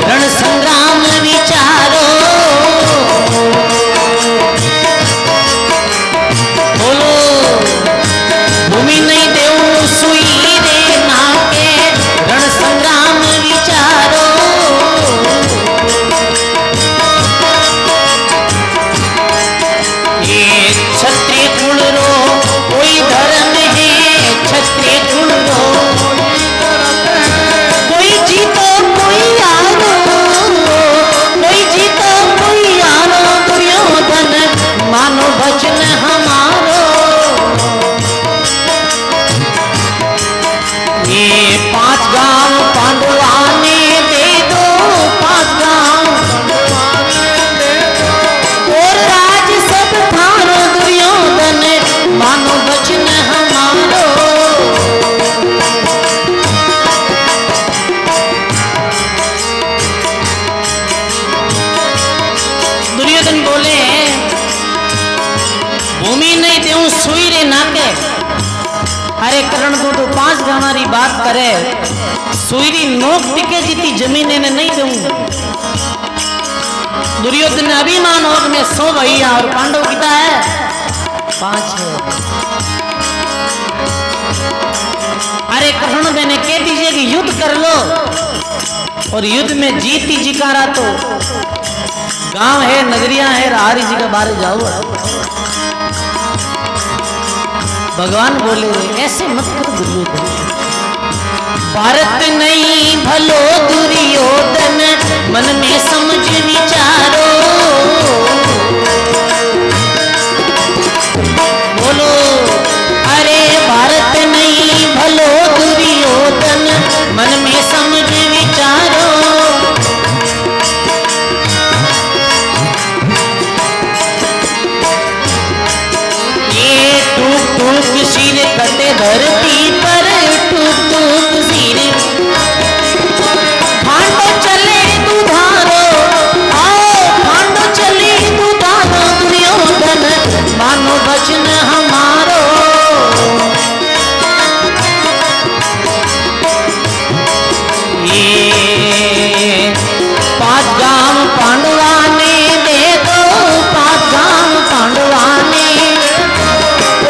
रण संग्राम विचारो। बोलो भूमि नहीं देऊं सुई रे नाके रण संग्राम विचारो। ये क्षत्रिय कुल रो कोई धर्म है, क्षत्रिय कुल रो कोई जीतो कोई हारो, कोई जीतो कोई हारो। दुर्योधन मानो वचन हमारो। ये 5 गांव पांडवा ने दे दो, 5 गांव और राज सब थारो। दुर्योधन मानो वचन हमारो। दुर्योधन बोले भूमि नहीं देऊं सुई रे नाके। अरे करण को तो 5 गांवारी बात करे, सुईरी नोक टिके जीती जमीन ने नहीं दूं। दुर्योधन ने अभिमान होग में 100 भैया और पांडव कितना है 5 है। अरे कर्ण मैंने कह दीजिए कि युद्ध कर लो, और युद्ध में जीती जिकारा तो गांव है नगरिया है हरी जी के बारे जाओ। भगवान बोले ऐसे मत करो दुर्योधन। भारत नहीं भलो दुर्योधन मन में समझ विचारो। बोलो अरे भारत नहीं भलो दुर्योधन मन में समझ विचारो। टूक सिर कटे धरती पर, टूक टूक सिर फांडो चले दुधारो। आओ फांडो चले दुधारो। दुर्योधन मानो वचन हमारो। ये 5 गांव पांडवा ने दे दो, 5 गांव पांडवा ने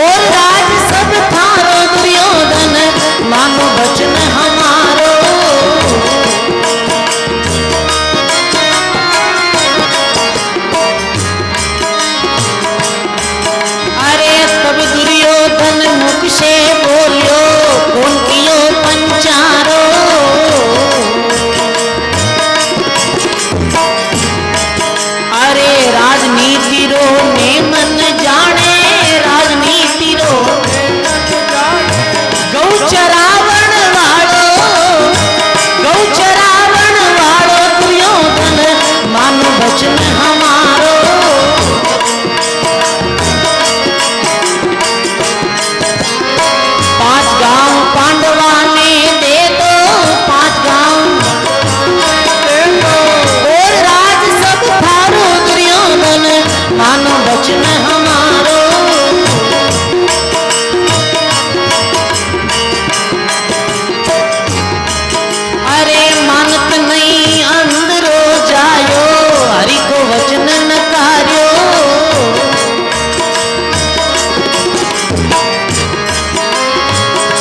और राज सब थारो। दुर्योधन मानो वचन हमारो। अरे तब दुर्योधन मुख से बोलियो कौन कियो पंचारो। अरे राजनीति रो ने मन जाने, राजनीति रो गौ चरावण वालो, गौ चरावण वालो। दुर्योधन मानो वचन हमारो। 5 गांव पांडवा ने दे दो, 5 गांव और राज सब थारो। दुर्योधन मानो वचन हमारो। अरे मानत नहीं अंदरो जायो, हरि को वचन नकार्यो।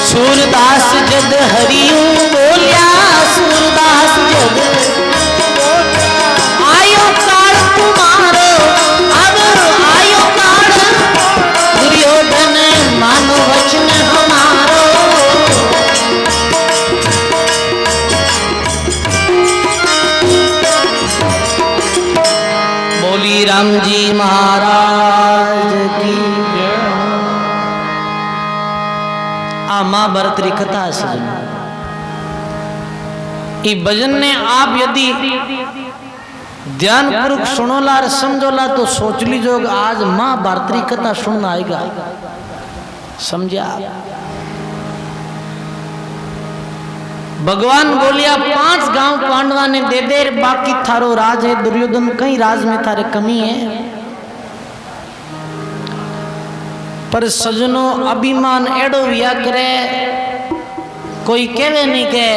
सूरदास जद हरियू बोलिया, सूरदास जद आयो काल तुम्हारो। अब आयो काल दुर्योधन मानो वचन हमारो। बोली राम जी महाराज की जय हो। आ महाभारत री कथा है सजनो। ई भजन ने आप यदि ध्यान पूर्वक सुनोला और समझोला तो सोच लीजो आज महाभारत की कथा सुनना आएगा। समझा? भगवान बोलिया 5 गांव पांडवा ने दे दे, बाकी थारो राज है दुर्योधन, कहीं राज में थारे कमी है। पर सजनो अभिमान एडो विया करे, कोई कहवे नहीं के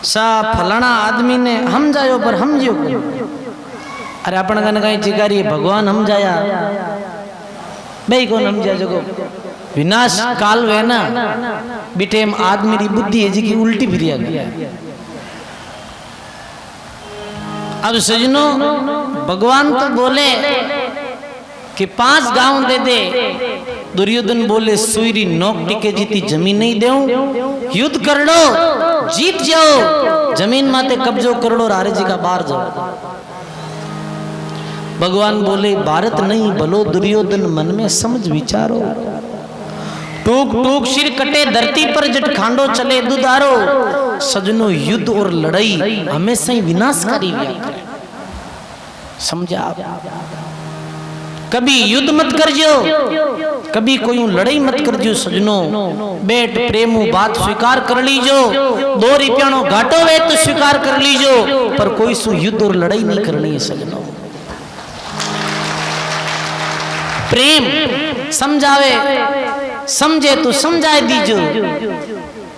सा फलाना आदमी ने हम जायो पर हम जियो। अरे अपन कन कहीं जिगारी भगवान हम जाया भाई कौन हम जा जगो विनाश काल वे ना बिटे आदमी री बुद्धि है जी की उल्टी फिरिया गया। अब सजनो भगवान तो बोले कि 5 गांव दे दे। दुर्योधन बोले सुईरी नोक टिके जीती जमीन नहीं देऊं, युद्ध कर लो जीत जाओ, जमीन माते कब्जो कर लो, रारे जी का बाहर जाओ। भगवान बोले भारत नहीं भलो दुर्योधन मन में समझ विचारो, टूक टूक सिर कटे धरती पर जट खांडो चले दुधारो। सजनो युद्ध और लड़ाई हमेशा ही विनाशकारी हुआ करे। समझा? कभी युद्ध मत कर जो, कभी कोई लड़ाई मत कर जो। सजनो बेट प्रेमू बात स्वीकार कर लीजो, 2 रुपया घाटो वे तो स्वीकार कर लीजो, पर कोई सु युद्ध और लड़ाई नहीं करनी है। सजनो प्रेम समझावे, समझे तो समझाए दीजो,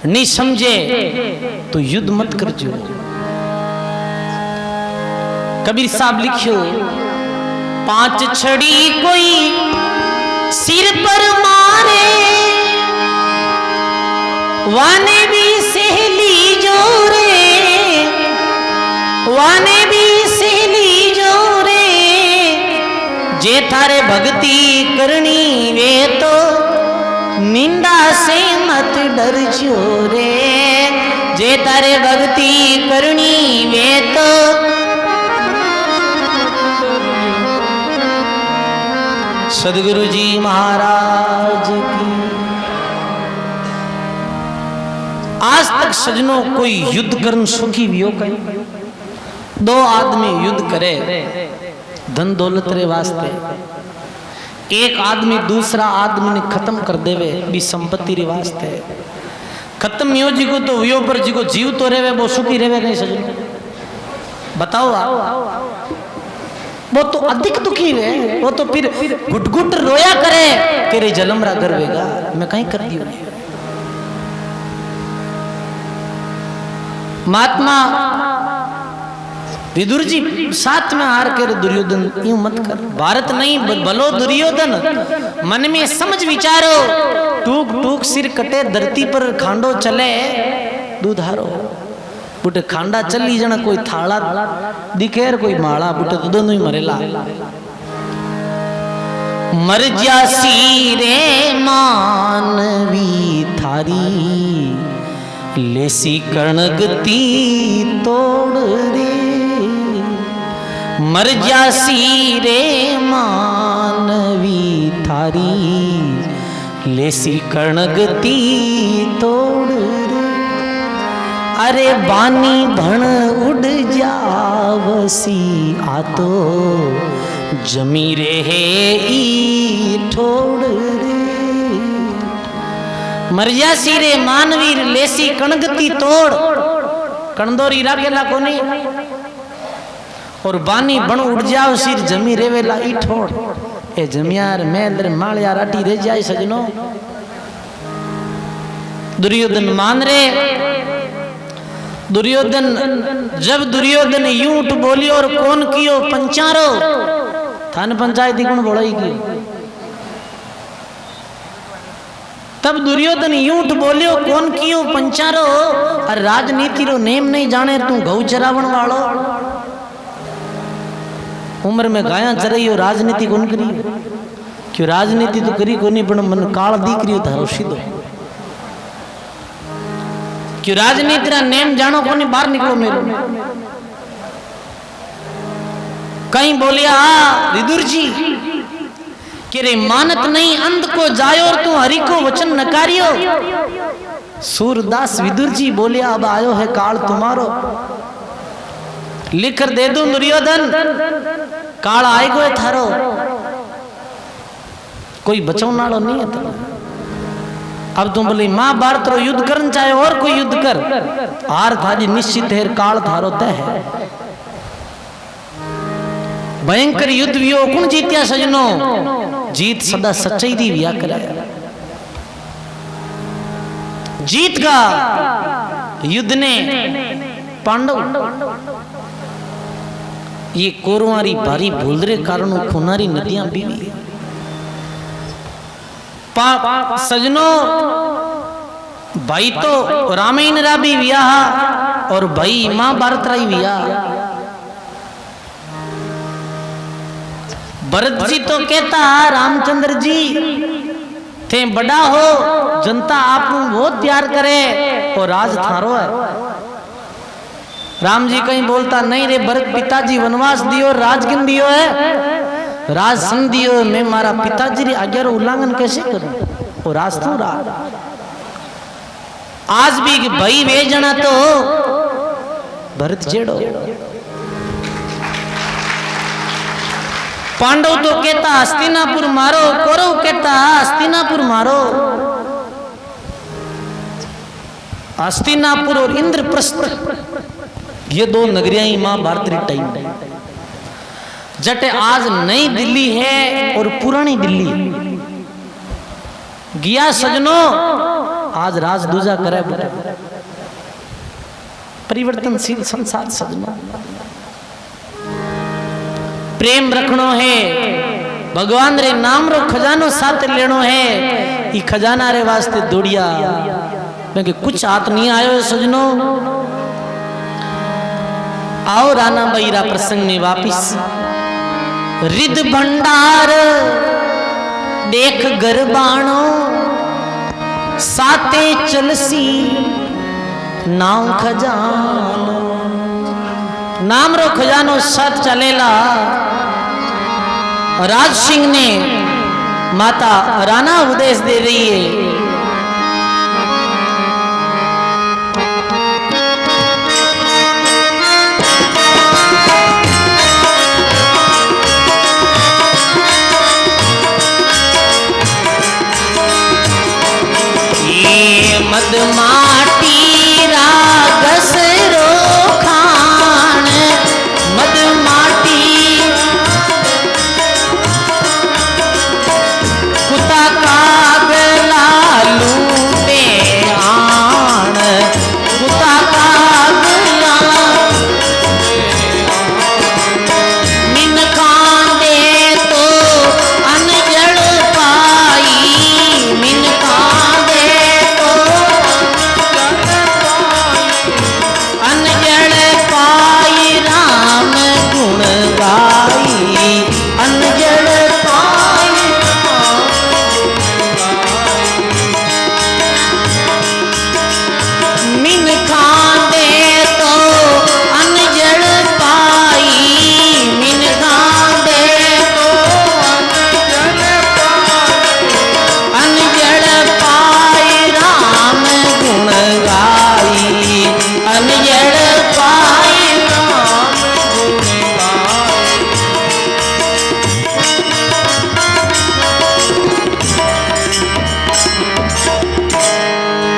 नहीं समझे तो युद्ध मत कर जो। कबीर साहब लिखियो 5 छड़ी कोई सिर पर मारे, वाने भी सहेली जोरे, वाने भी सहेली जोरे। जे थारे भक्ति करनी वे तो निंदा से मत डर जोरे, जे तारे भक्ति करनी वे तो सदगुरु जी महाराज की। आज तक सजनों कोई युद्ध करन सुखी भी हो कहीं? 2 आदमी युद्ध करे धन दौलत रे वास्ते, एक आदमी दूसरा आदमी ने खत्म कर देवे भी संपत्ति रे वास्ते। खत्म यो जी को तो यो पर जी को जीव तो रेवे वो सुखी रेवे कहीं? सजनों बताओ आप, वो तो अधिक दुखी है, वो तो फिर घुट घुट रोया करे तेरे जलमरा गर्वेगा मैं कहीं कर दियो। महात्मा विदुर जी साथ में हार कर दुर्योधन यूं मत कर, भारत नहीं भलो दुर्योधन, मन में समझ विचारो, टूक टूक सिर कटे धरती पर खांडो चले दूधारो। बुटे खांडा चली जना कोई थाला दिखेर कोई माला, बुटे तो दोनों ही मरेला। मर जासी रे मानवी थारी, लेसी कर्णगति तोड़ रे। मर जासी रे मानवी थारी, लेसी कर्णगति तोड़ रे। अरे बानी भण उड़ जावसी आतो, जमी रे ई ठोड़ रे। मर जासी रे मानवीर लेसी कणगति तोड़, कणदोरी राखेला कोनी, और बानी बण उड़ जाओ सिर जमी रेवेला ई ठोड़। ए जमियार मेल मालिया राटी रे जाए सजनो। दुर्योधन मान रे, दुर्योधन जब दुर्योधन यूं उठ बोलियो और कौन कियो पंचारो, थान पंचायती कौन बोलाई की। तब दुर्योधन यूं उठ बोलियो कौन कियो पंचारो, और राजनीति रो नेम नहीं जाने तू गौ चरावण वालो। उम्र में गाया चरइयो राजनीति कौन करी, क्यों राजनीति तो करी कोनी पण मन काल दीख रही थारो सीधो। क्यों राजनीति रा नेम जानो कोनी, बाहर निकलो मेरो। कहीं बोलिया विदुर जी कि रे मानत नहीं अंध को जायो और तू हरि को वचन नकारियो। सूरदास विदुर जी बोलिया अब आयो है काल तुम्हारो। लिख कर दे दूं दुर्योधन, काल आएगो थारो, कोई बचाव नालो नहीं है तो। अब तुम बोले महाभारत रो युद्ध करना चाहे और कोई युद्ध कर, हार थारी निश्चित है, काल थारो तय है। भयंकर युद्ध भी हो, कौन जीत्या सजनो? जीत सदा सच्चाई दी विया करे। जीत का युद्ध ने पांडव ये कोरवारी भारी भूलरे कारण खूनारी नदियां बीवी। सजनो भाई तो रामायण रा भी वियाह और भाई महाभारत रा ही वियाह। भरत जी तो कहता रामचंद्र जी थे बड़ा हो, जनता आप बहुत प्यार करे और राज थारो है। राम जी कहीं बोलता नहीं रे भरत, पिताजी वनवास दियो, राज किन दियो है, राज संग दियो, मैं मारा पिताजी री आज्ञा रो उल्लंघन कैसे करूं? और राज तो राज। आज भी भाई वे जना तो भरत जेड़ो। पांडव तो कहता हस्तिनापुर मारो, कौरव कहता हस्तिनापुर मारो। हस्तिनापुर और इंद्रप्रस्थ ये दो नगरियां ही महाभारत री टाइम जटे आज नई दिल्ली है और पुरानी दिल्ली गया सजनो। आज राज दूजा करे परिवर्तनशील संसार सजनो। प्रेम रखनो है, भगवान रे नाम रो खजानो साथ लेनो है। ये खजाना रे वास्ते दौड़िया क्योंकि कुछ हाथ नहीं आयो सजनो। आओ राणा बईरा प्रसंग में वापिस। रिद भंडार देख गरबाणो, साते चलसी नाम खजानो। नाम रो खजानो साथ चलेला। राज सिंह ने माता राणा उपदेश दे रही है। मदमाटी रागस रो खान, मदमाटी कुता कागला लूटे आन, कुता कागला मिन खांदे तो अनजड़ पाई, मिन खांदे अनजड़ पाई राम गुण गाई, अनजड़ पाई मिन खांदे तो अनजड़ पाई, मिन खांदे तो अनजड़ पाई राम गुण गाई, अनजड़ पाई राम गुण गाई।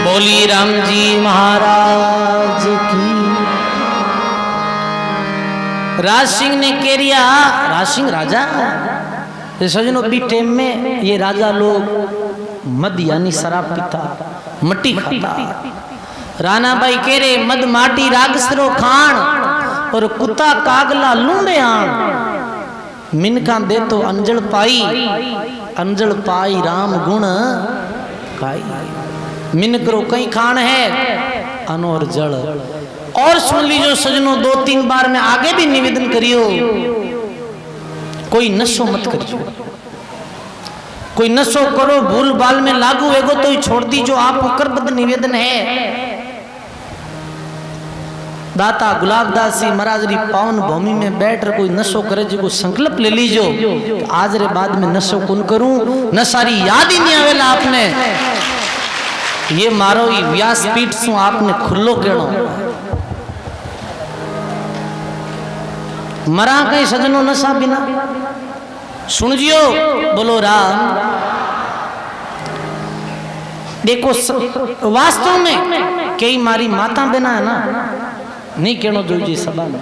बोली राम जी महाराज की। राज सिंह ने कह रिया, राज सिंह राजा सजनों बीटे में ये राजा लोग मद यानी शराब पीता, मट्टी खाता। राणा भाई कह रहे मद माटी रागसरो खान और कुत्ता कागला लूंडे आन। मिनका दे तो अंजल पाई, अंजल पाई राम गुण गाई। मिनकरो कई खान है अनोर जल। और सुन लीजिए सजनों, 2-3 बार मैं आगे भी निवेदन करियो, कोई नशो मत करियो। कोई नशो करो भूल बाल में लागू एगो तो ही छोड़ दी। जो आप करबद्ध निवेदन है दाता गुलाबदास जी महाराज री पावन भूमि में बैठ कोई नशो करे जो संकल्प ले लीजो आज रे बाद में नशो कौन करूं, नशारी याद ही नहीं आवेला आपने। ये मारो ही व्यासपीठ सु आपने खुल्लो कहणो। मरा कहीं सजनो नशा बिना सुन जियो बोलो राम। देखो वास्तव में कई मारी माता बिना है ना नहीं कहना जो जी सभा में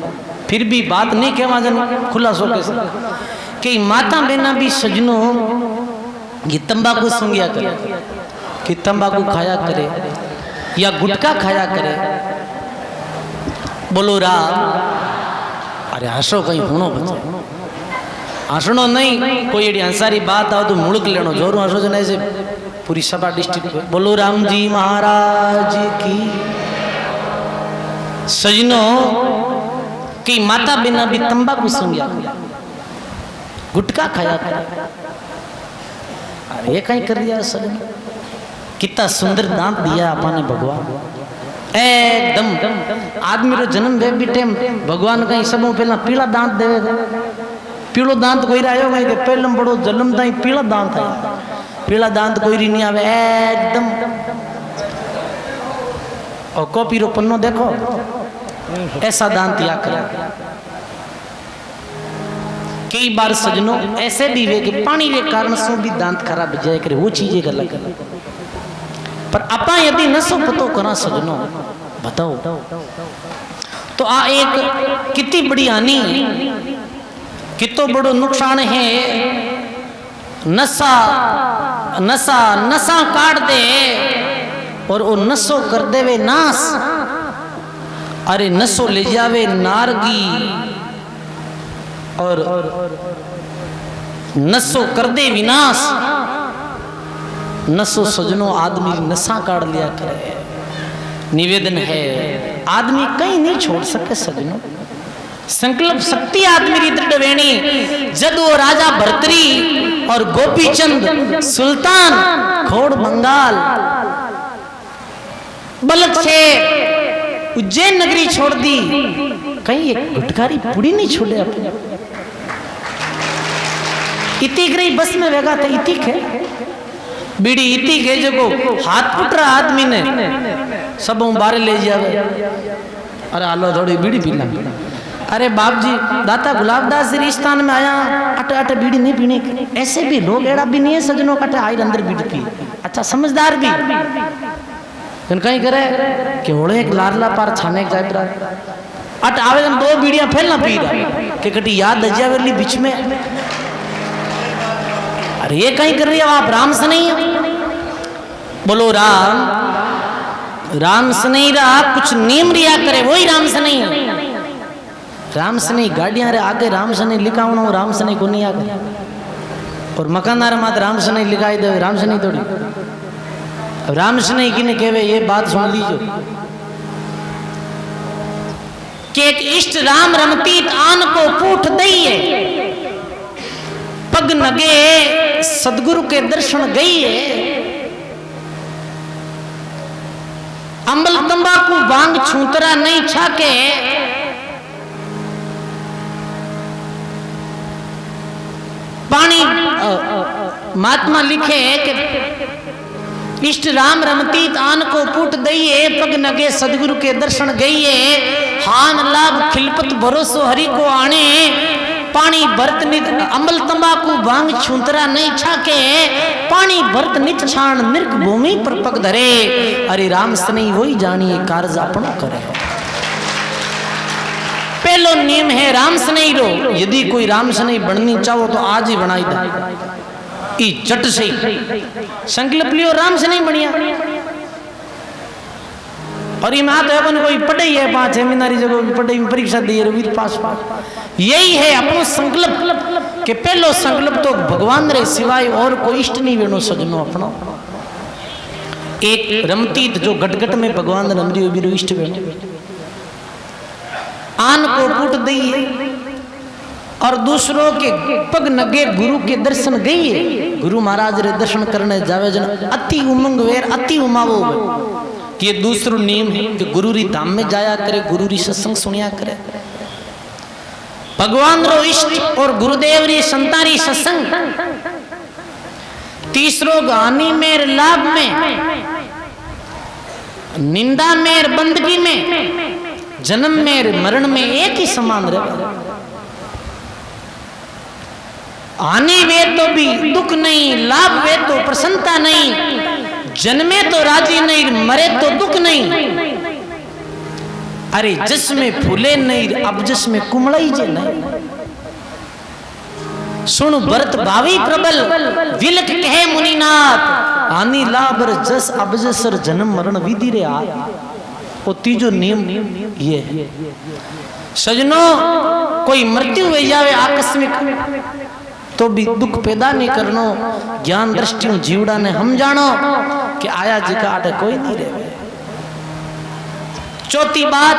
फिर भी बात नहीं कहवा जन खुला सो के कई माता बिना भी सजनो ये तंबाकू सूंघिया करे कि तंबाकू खाया करे या गुटखा खाया करे बोलो राम। अरे हंसो कहीं होनो बचे हंसनो नहीं कोई एडी अंसारी बात आओ तो मुड़क लेनो जोर हंसो जने से पूरी सभा डिस्ट्रिक्ट बोलो राम जी महाराज की। सजनो कि माता बिना भी तंबाकू सूंघिया गुटखा खाया करे। अरे कहीं कर दिया सजनो कितना सुंदर दांत दिया आपने भगवान एकदम आदमी रो जन्म दे बीटे भगवान कहीं सब पहला पीला दांत देवे पीलो दांत कोई आयो भाई के पहले बड़ो जन्म ताई पीला दांत है पीला दांत कोई नहीं आवे एकदम। और कॉपी रो पन्नो देखो ऐसा दांत या करे। कई बार सजनो ऐसे भी वे कि पानी के कारण से भी दांत खराब जाए करे वो चीजें गलत है पर अपा यदि नसो पतो करा सजनो बताओ तो आ एक कितनी बड़ी हानि कितो बड़ो नुकसान है। नशा नशा नशा काट दे और वो नशो कर देवे नाश। अरे नशो ले जावे नारगी और नशो कर दे विनाश। नशो सजनो आदमी नशा काट लिया करे। निवेदन है आदमी कहीं नहीं छोड़ सके सजनो संकल्प शक्ति आदमी री दृढ़ वेणी जद वो राजा भर्तरी और गोपीचंद सुल्तान खोड़ बंगाल बलक से उज्जैन नगरी छोड़ दी कहीं एक गुटकारी पुड़ी नहीं छोड़े अपने इतिक रही बस में वेगा था इतिक है बीड़ी इतिक है जो हाथ पुटरा आदमी ने सब बारे ले जावे। अरे आलो थोड़ी बीड़ी पीना अरे बाप जी दाता गुलाबदास जी स्थान में आया अटे अटे बीड़ी नहीं पीने ऐसे भी लोग एड़ा भी नहीं है सजनों कटे आए अंदर बीड़ी पी अच्छा समझदार भी कहीं करे कि होड़े एक लारला पार छाने के जाए अट आवेदन दो बीड़ियां फैलना पी रहा कि कटी याद दजियावेली बीच में। अरे ये कहीं कर रही है आप राम से नहीं है बोलो राम राम से नहीं रहा कुछ नियम रिया करे वही राम से नहीं है। राम से नहीं गाड़ियां रे आगे राम से नहीं लिखा होना राम से नहीं को नहीं आगे और मकानदार मात राम से नहीं लिखाई दे राम से नहीं थोड़ी राम से नहीं किने कहवे ये बात सुन लीजिए कि एक इष्ट राम रमतीत आन को पूठ दइए पग नगे सदगुरु के दर्शन गई अम्बल तंबाकू बांग छूतरा नहीं छाके पानी महात्मा लिखे कि इष्ट राम रमतीत आन को पूट दइए पग नगे सदगुरु के दर्शन गइए हान लाभ खिलपत भरोसो हरि को आने पानी भरत नित अमल तंबाकू भांग छूतरा नहीं छाके पानी भरत नित छाण निर्क भूमि पर पग धरे। अरे राम सनई वही जानिए कार्य अपना करे। पहलो नियम है राम सनई रो यदि कोई राम सनई बननी चाहो तो आज ही बनाई दे ई चट से संकल्प लियो राम सनई बढ़िया। और ये मात अपन कोई पढ़ाई है 5 सेमिनारी जगह पढ़ाई में परीक्षा दी है पास यही है अपनो संकल्प के पहलो संकल्प तो भगवान रे सिवाय और कोई इष्ट नहीं वेणो सजनो अपनो एक रमतीत जो गटगट में भगवान रमरी भी इष्ट वेणो आन को पुट दइए और दूसरों के पग नगे गुरु के दर्शन गइए गुरु महाराज रे दर्शन करने जावे जन अति उमंग वेर अति उमावो ये दूसरो नियम है कि गुरु री धाम में जाया करे गुरु री सत्संग सुनिया करे भगवान रो इष्ट और गुरुदेव री संतारी सत्संग। तीसरो गानी मेर लाभ में निंदा मेर बंदगी में जन्म मेर मरण में एक ही समान रहे। हानि वे तो भी दुख नहीं, लाभ वे तो प्रसन्नता नहीं, जन्मे तो राजी नहीं, मरे तो दुख नहीं। अरे जिसमें फूले नहीं, अब जिसमें कुमड़ई जे नहीं। सुन भरत भावी प्रबल, विलक कहे मुनिनाथ, हानि लाभ जस अब जसर जन्म मरण विधि रे आ। वो तीजो नियम ये है। सजनों, कोई मृत्यु हो जावे आकस्मिक तो भी दुख पैदा नहीं करनो। ज्ञान दृष्टियों जीवड़ा ने हम जानो कि आया जी का आटे कोई नहीं रहे। चौथी बात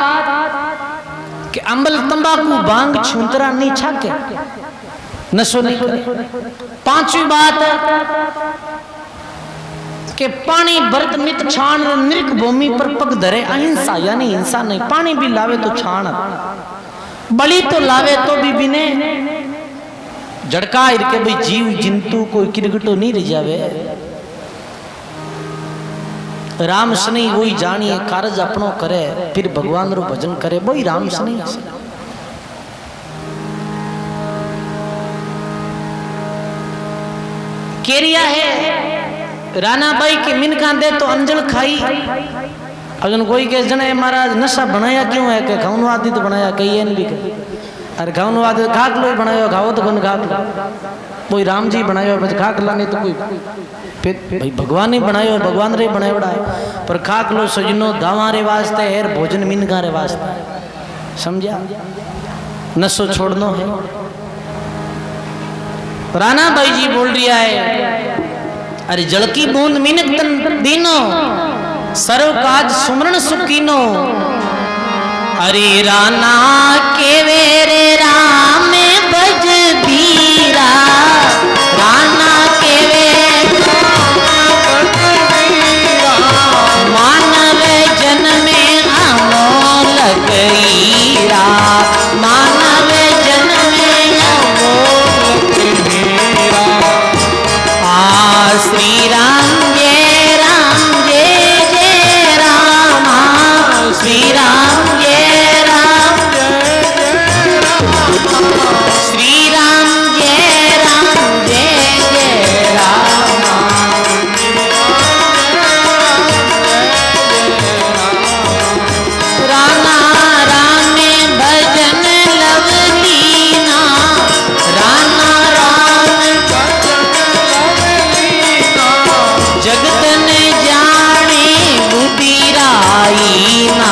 कि अंबल तंबाकू भांग छूंतरा नहीं छाके, नशो नहीं करे। पांचवी बात कि पानी बरत नित छान निर्क भूमि पर पग धरे। अहिंसा यानी हिंसा नहीं, पानी भी लावे तो छान, बलि तो लावे तो भी बिने झड़का के भाई जीव जंतु कोई किरगटो नहीं रह जावे। राम सनी वही जानिए कारज अपनो करे, फिर भगवान रो भजन करे, वही राम सनी। केरिया है राना भाई के मिनका दे तो अंजल खाई। अगर कोई के जने महाराज नशा बनाया क्यों है कि खाऊन आदि तो बनाया कई है नहीं भी। अरे खाऊन आदि खाक लो बनायो, खाओ तो कौन खाक लो। कोई राम जी बनायो बस खाक ला, नहीं तो कोई भाई भगवान ही बनायो, भगवान रे बनायो बड़ा है। पर खाक लो सजनो दावा रे वास्ते है, भोजन मिनका रे वास्ते, समझा। नशो छोड़नो है। राणा भाई जी बोल रिया है, अरे जल की बूंद मिनक तन दीनो, सर्व काज सुमरण सुकीनो। अरे राना के वेरे राम बज बीरा, राना के वे मानव जन्मे अमोल गईरा, मानव जन्मे अमोल गईरा। श्री राम जय जय राम, श्री राम जय श्री राम जय जय राम। राना राम भजन लवलीना, राना राम जगत ने जाने बुद्धि राईना,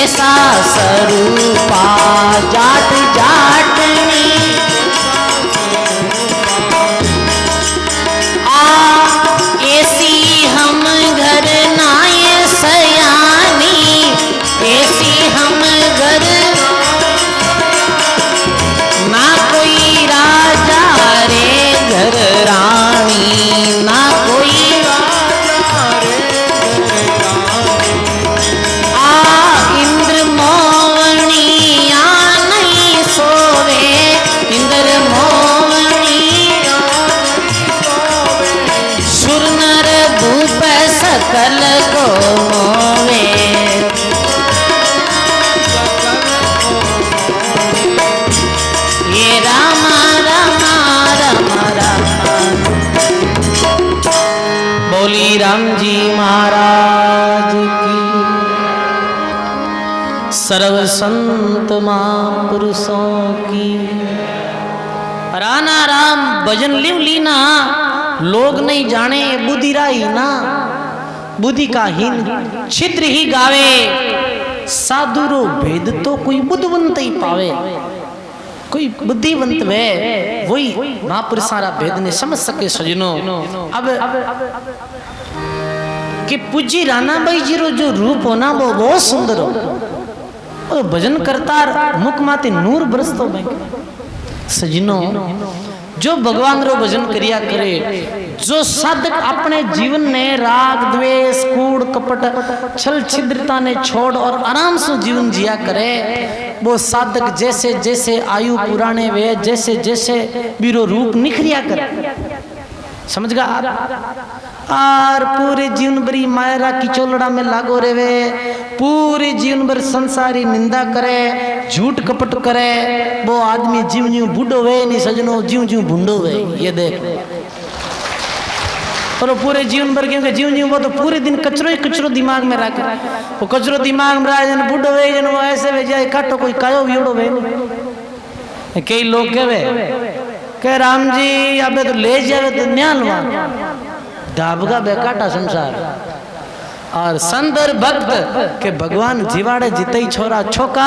ऐसा स्वरूपा जाट जाटनी ऐसी हम घर नाय सयानी ऐसी हम घर ना कोई राजा रे घर रानी ना कोई राजा रे इंद्र मोवनी नहीं सोवे इंद्र मोवनी सुर नर भूप सकल को मोवे ये रामा रामा रामा रामा बोली राम जी महाराज की सर्व संत महापुरुषों की। राना राम भजन लिव लीना लोग नहीं जाने बुद्धि राही ना बुद्धि का हीन छिद्र ही गावे साधुरो भेद तो कोई बुद्धवंत ही पावे कोई बुद्धिवंत वे वही महापुरुषारा भेद ने समझ सके सजनों। अब कि पूजी राणा बाई जी रो जो रूप हो ना वो बहुत सुंदर हो और भजन करता मुख माते नूर बरसतो सजनों। जो भगवान रो भजन करिया करे जो साधक अपने जीवन ने राग द्वेष कूड़ कपट छल छिद्रता ने छोड़ और आराम से जीवन जिया करे वो साधक जैसे जैसे आयु पुराने वे जैसे जैसे बीरो रूप निखरिया करे समझ गा और पूरे जीवन भरी मायरा की चोलड़ा में लागो रेवे पूरे जीवन भर संसारी निंदा करे झूठ कपट करे वो आदमी जीव जीव बूढ़ो वे नहीं सजनो जीव जीव भूंडो वे ये देख और पूरे जीवन भर क्योंकि जीव जीव वो तो पूरे दिन कचरो ही कचरो दिमाग में रख वो कचरो दिमाग में रहा जन बूढ़ो वे जन वो ऐसे वे जाए काटो कोई कायो वीड़ो वे कई लोग कहे राम जी अबे तो ले जावे तो न्यालवा ढाबगा बेकाटा संसार और संदर भक्त के भगवान जीवाड़े जितई छोरा छोका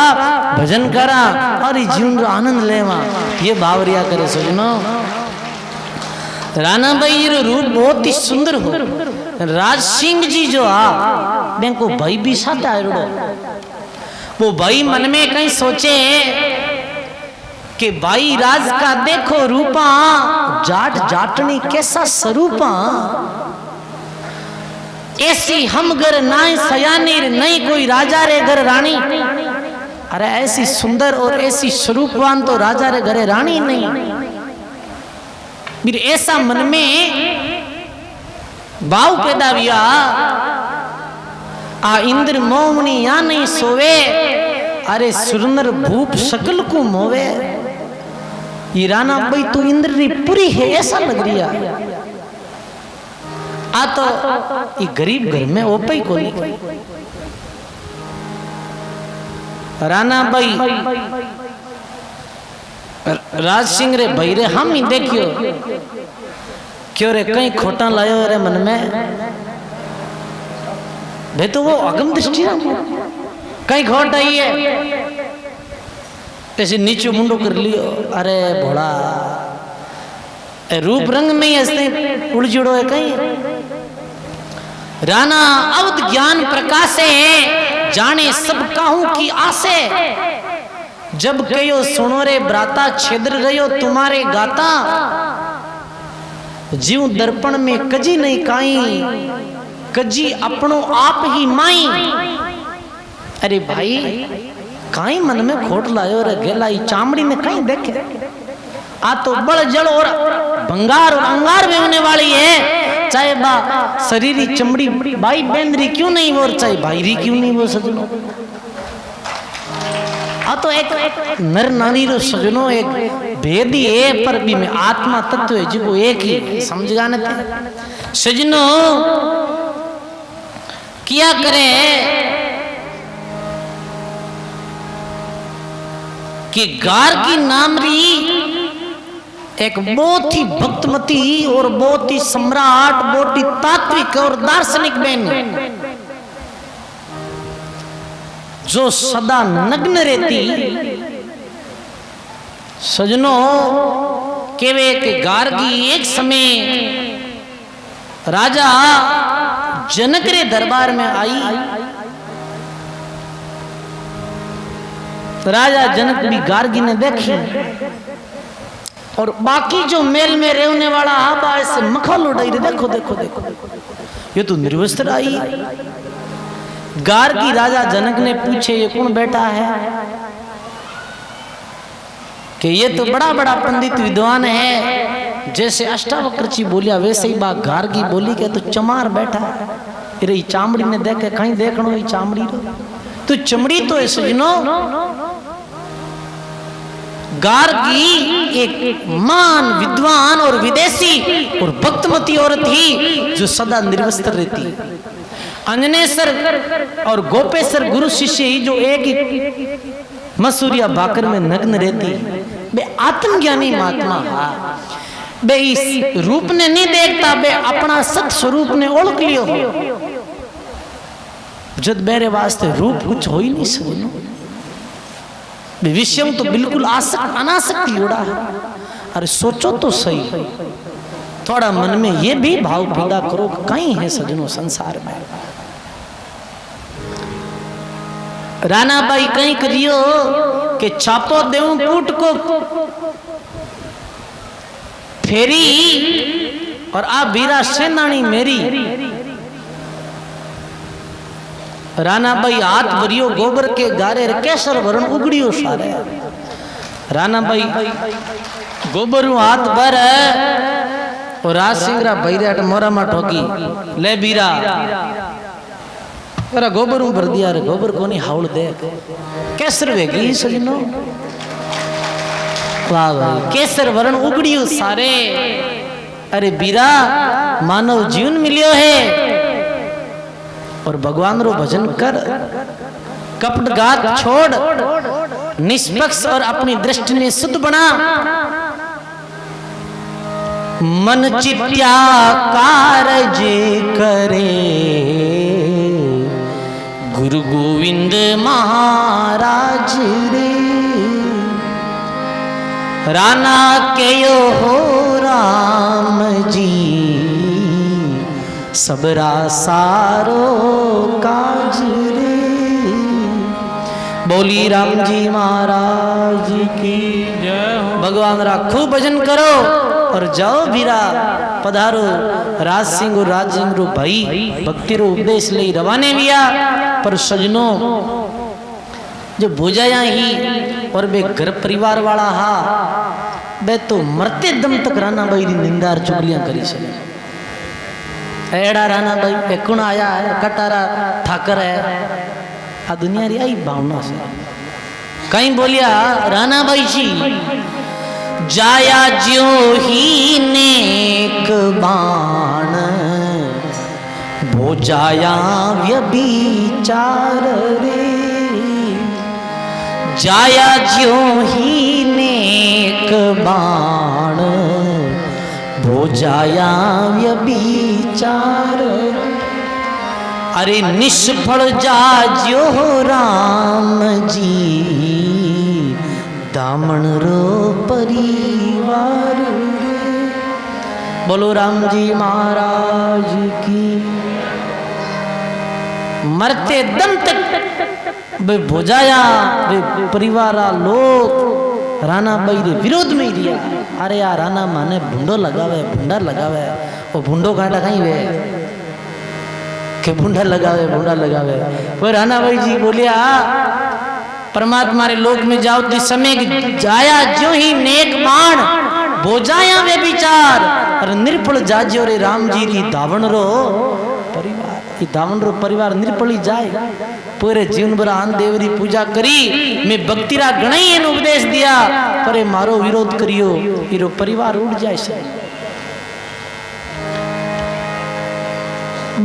भजन करा और जीवन रो आनंद लेवा ये बावरिया करे सुनो। राणा भाई रो रूप बहुत ही सुंदर हो राज सिंह जी जो आ को भाई भी साथ आयो वो भाई मन में कहीं सोचे कि भाई राज का देखो रूपा जाट जाटनी कैसा स्वरूपा ऐसी हम घर नाई सयानी नहीं कोई राजा रे घर रानी अरे ऐसी सुंदर और ऐसी स्वरूपवान तो राजा रे घरे रानी नहीं फिर ऐसा मन में भाव पैदा हुआ आ इंद्र मोमनी या नहीं सोवे अरे सुरनर भूप सकल को मोवे ये राणा भाई तू इंद्र री पूरी है ऐसा लग रिया आ तो ये गरीब घर में ओपई को राणा भाई राज सिंह रे भाई रे हम ही देखियो क्यों रे कहीं खोटा लायो रे मन में भे तो वो अगम दृष्टि कहीं खोट आई है ऐसे नीचे मुंडो कर लियो अरे भोला रूप रंग में ऐसे उड़जुड़ो है कहीं राणा अवध ज्ञान प्रकाशे जाने सब काहू की आसे जब कहो सुनो रे ब्राता छेद्र रहो तुम्हारे गाता जीव दर्पण में कजी नहीं काई कजी अपनो आप ही माई अरे भाई काई मन में खोट लायो रे गेलाई चामड़ी में कहीं देखे आ तो बड़ जड़ और भंगार और अंगार में होने वाली है चाहे बा शरीरी चमड़ी भाई बेंद्री क्यों नहीं वो चाहे भाईरी क्यों नहीं वो सजनो आ तो एक नर नारी रो सजनो एक भेद ही है पर भी में आत्मा तत्व है जो एक ही समझ गाने सजनो किया करे कि गार की नामरी एक बहुत ही भक्तमती और बहुत ही सम्राट बहुत ही तात्विक और दार्शनिक बहन जो सदा नग्न रहती। सजनों केवे के गार्गी एक समय राजा जनक रे दरबार में आई। राजा जनक भी गार्गी ने देखी और बाकी जो मेल में रहने वाला आबा ऐसे मखौल उड़ाई रे, देखो देखो देखो ये तो निर्वस्त्र आई। गार्गी राजा जनक ने पूछे ये कौन बैठा है? कि ये तो बड़ा बड़ा पंडित विद्वान है। जैसे अष्टावक्र जी बोलिया वैसे ही बात गार्गी बोली के तो चमार बैठा है। अरे चामड़ी ने देखे कहीं देखनो ये चामड़ी रो तो चमड़ी तो है सजनो। गार्गी एक मान विद्वान और विदेशी और भक्तमती औरत थी जो सदा निर्वस्त्र रहती। अंजनेसर और गोपेश्वर गुरु शिष्य ही जो एक ही मसूरिया भाकर में नग्न रहती। बे आत्मज्ञानी महात्मा हा। बे इस रूप ने नहीं देखता, बे अपना सत स्वरूप ने ओळख लियो हो। जद मेरे वास्ते रूप कुछ हो ही नहीं सजनो। विषयों तो बिल्कुल आसक्त अनासक्ति उड़ा है। अरे सोचो तो सही, थोड़ा मन में ये भी भाव पैदा करो कहीं है सजनों संसार में। रानाबाई कहीं करियो कि छापो देऊं कूट को फेरी और आ बीरा सेनानी मेरी। रानाबाई हाथ भरियो गोबर के गारे केसर वरण उगड़ियो सारे। रानाबाई गोबर हाथ भर और राज सिंगरा भैरा मोरा मा ठोकी ले बीरा तेरा गोबर भर दिया रे। गोबर को नहीं हाउल दे केसर वेगी सजनो। वाह वाह केसर वरण उगड़ियो सारे। अरे बीरा मानव जीवन मिलियो है और भगवान रो भजन कर, कपट गात छोड़, निष्पक्ष और अपनी दृष्टि ने शुद्ध बना। मन चित्या कारज करे गुरु गोविंद महाराज रे। राना के यो हो राम जी सबरा सारो काज रे। बोली राम जी महाराज की जय हो। भगवान रा खूब भजन करो और जाओ बीरा पधारो। राज सिंह और राज सिंह रो भाई भक्ति रो उपदेश ले रवाने बिया। पर सजनों जो बुझाया ही और बे घर परिवार वाला हा बे तो मरते दम तक रानाबाई री निंदार चुगलियां करी से। एड़ा रानाबाई एकण आया है कटारा ठाकर है। आ दुनिया री आई भावना से कहीं बोलिया रानाबाई जी जाया ज्यो ही नेक बाण भोजाया व्यभिचार रे। जाया ज्यो ही नेक बाण भोजाया व्यभिचार। अरे निष्फल जाज्यो राम जी दामन रो परिवार रे। बोलो राम जी महाराज की। मरते दम तक वे भोजाया वे परिवार लोग रानाबाई रे विरोध में ही दिया। अरे यार राना माने भूंडो लगावे भूंडा लगावे वो भूंडो काटा कहीं वे के भूंडा लगावे वो रानाबाई जी बोलिया परमात्मा रे लोक में जाओ तो समय जाया जो ही नेक बाण भोजाया वे विचार और निर्फल जाज्यो रे राम जी री दावण रो परिवार। ये दावण रो परिवार निर्फली जाए पूरे जीवन भर आन देव री पूजा करी मैं भक्ति रा गणाई एन उपदेश दिया पर मारो विरोध करियो इरो परिवार उड़ जाए से।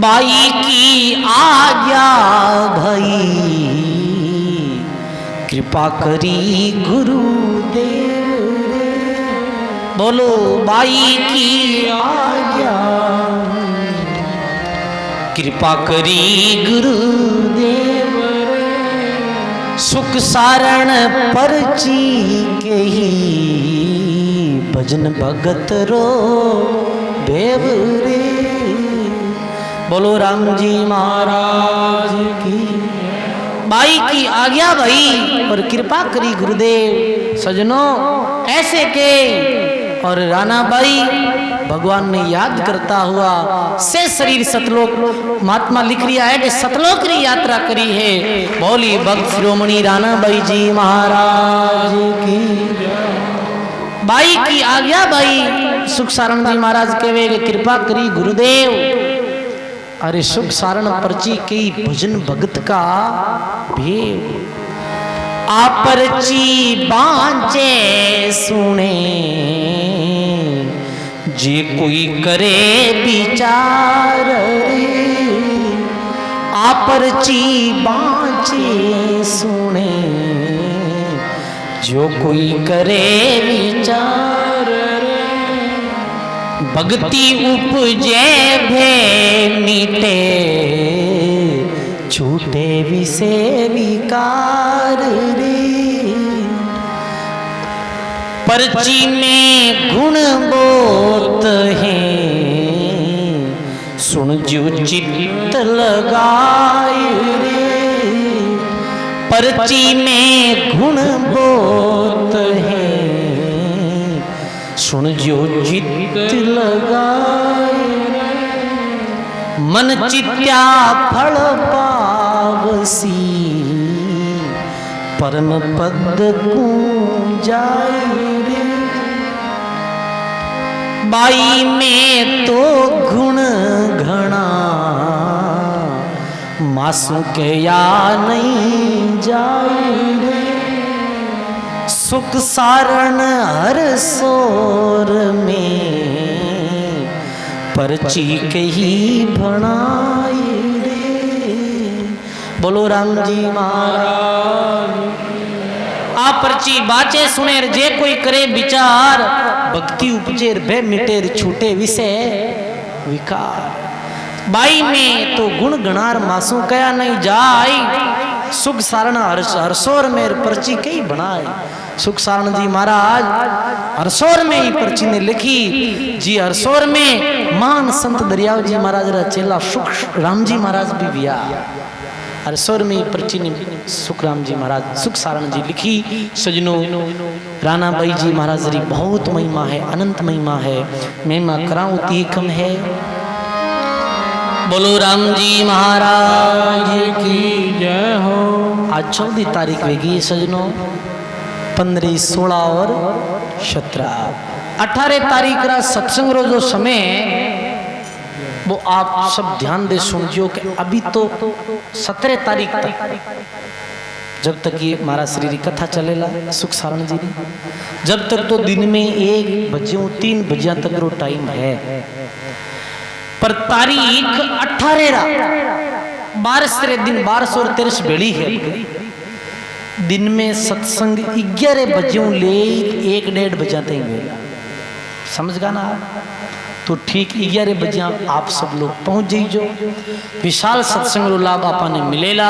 बाई की आज्ञा भई कृपा करी गुरुदेव रे। बोलो बाई की आज्ञा कृपा करी गुरुदेव रे। सुख सारण परची के ही भजन भगत रो देव रे। बोलो राम जी महाराज की। भाई की आज्ञा भाई और कृपा करी गुरुदेव। सजनों ऐसे के और राणा बाई भगवान ने याद करता हुआ से शरीर सतलोक महात्मा लिख रिया है कि सतलोक की यात्रा करी है। बोली भक्त शिरोमणि राणा बाई जी महाराज की। बाई की आज्ञा भाई सुख सारण जी महाराज कहवे कि कृपा करी गुरुदेव। अरे सुख सारण पर्ची की भजन भगत का भेव आ पर्ची बांचे सुने जे कोई करे विचार रे। आ पर्ची बांचे सुने जो कोई करे विचार रे। भक्ति उपजे भे मीटे छूटे विषय विकार रे। पर्ची में गुण बोत है सुन जो चित्त लगाए रे। पर्ची में गुण बोत है सुन जो चित्त लगाए। मन चित्या फल पावसी परम पद को जाए रे। बाई में तो गुण घना मासु के या नहीं जाए रे। सुख सारण हर सोर में पर्ची कही भणाई रे। बोलो राम जी महाराज। आ पर्ची बाचे सुने जे कोई करे विचार भक्ति उपजेर भय मिटेर छूटे विषय विकार। बाई में तो गुण गणार मासू कया नहीं जाय सुख सारण हरसोर में पर्ची कई बनाए। सुख सारण जी महाराज हरसोर में ही पर्ची ने लिखी जी। हरसोर में मान संत दरियाव जी महाराज रा चेला सुख राम जी महाराज भी बिया। हरसोर में ही पर्ची ने सुख राम जी महाराज सुख सारण जी लिखी। सजनों राणा बाई जी महाराज री बहुत महिमा है अनंत महिमा है। महिमा कराऊं ती कम है। बोलो राम जी महाराज की जय हो। आज 14 तारीख वेगी सजनों 15, 16 और 17 18 तारीख का सत्संग रो जो समय वो आप सब ध्यान दे सुनजो कि अभी तो 17 तारीख तक जब तक ये महाराज श्री की कथा चलेला सुख सारण जी ने जब तक तो दिन में 1 बजे 3 बजे तक रो टाइम है। पर तारीख 18 रा 12 दिन 12 और 13 बेड़ी है। दिन में सत्संग 11 बजे ले 1-1:30 बजे तक वेला समझ गा ना। तो ठीक 11 बजे आप सब लोग पहुंच जाइजो। विशाल सत्संग रो लाभ आपने मिलेला।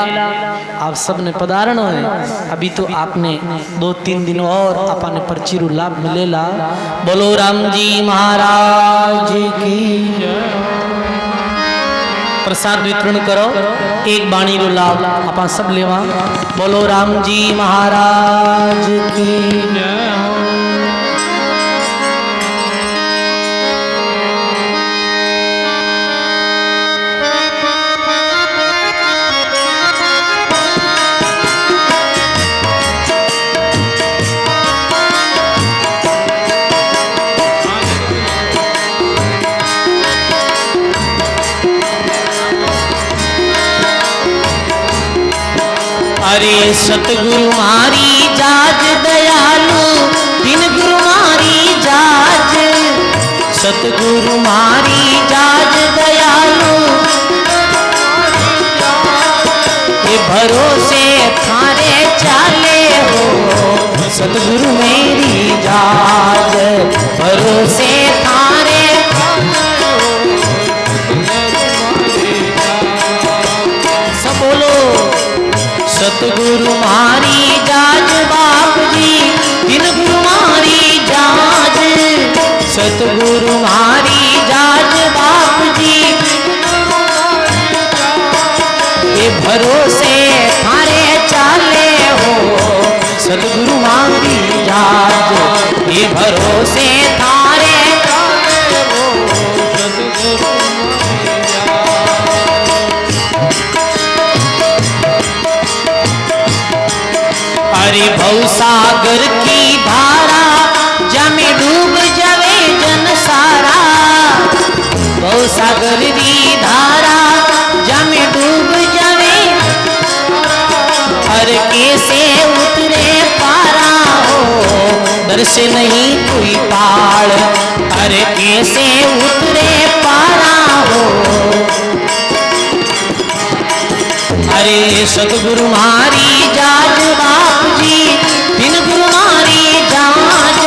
आप सब ने पधारण है। अभी तो आपने 2-3 दिन और आपने पर्ची रो लाभ मिलेला। बोलो राम जी महाराज की। प्रसाद वितरण करो। एक बाणी रो लाभ आप सब लेवा। बोलो राम जी महाराज की जय हो। अरे सतगुरु मारी जाज दयालु बिन गुरु मारी जाज। सतगुरु मारी जाज दयालु ये भरोसे थारे चाले हो। सतगुरु मेरी जाज भरोसे थारे सब बोलो। सतगुरु मारी जाज बाप जी बिन गुरु मारी जाज सतगुरु मारी जाज बाप जी ये भरोसे थारे चाले हो सतगुरु मारी जाज ये भरोसे थारे चाले हो सतगुरु अरे भवसागर की धारा जमे डूब जावे जन सारा भवसागर की धारा जमे डूब जावे हर कैसे उतरे पारा हो दर्श नहीं कोई पाल हर कैसे उतरे पारा हो अरे सतगुरु मारी जाज बाप जी बिन गुरु मारी जाज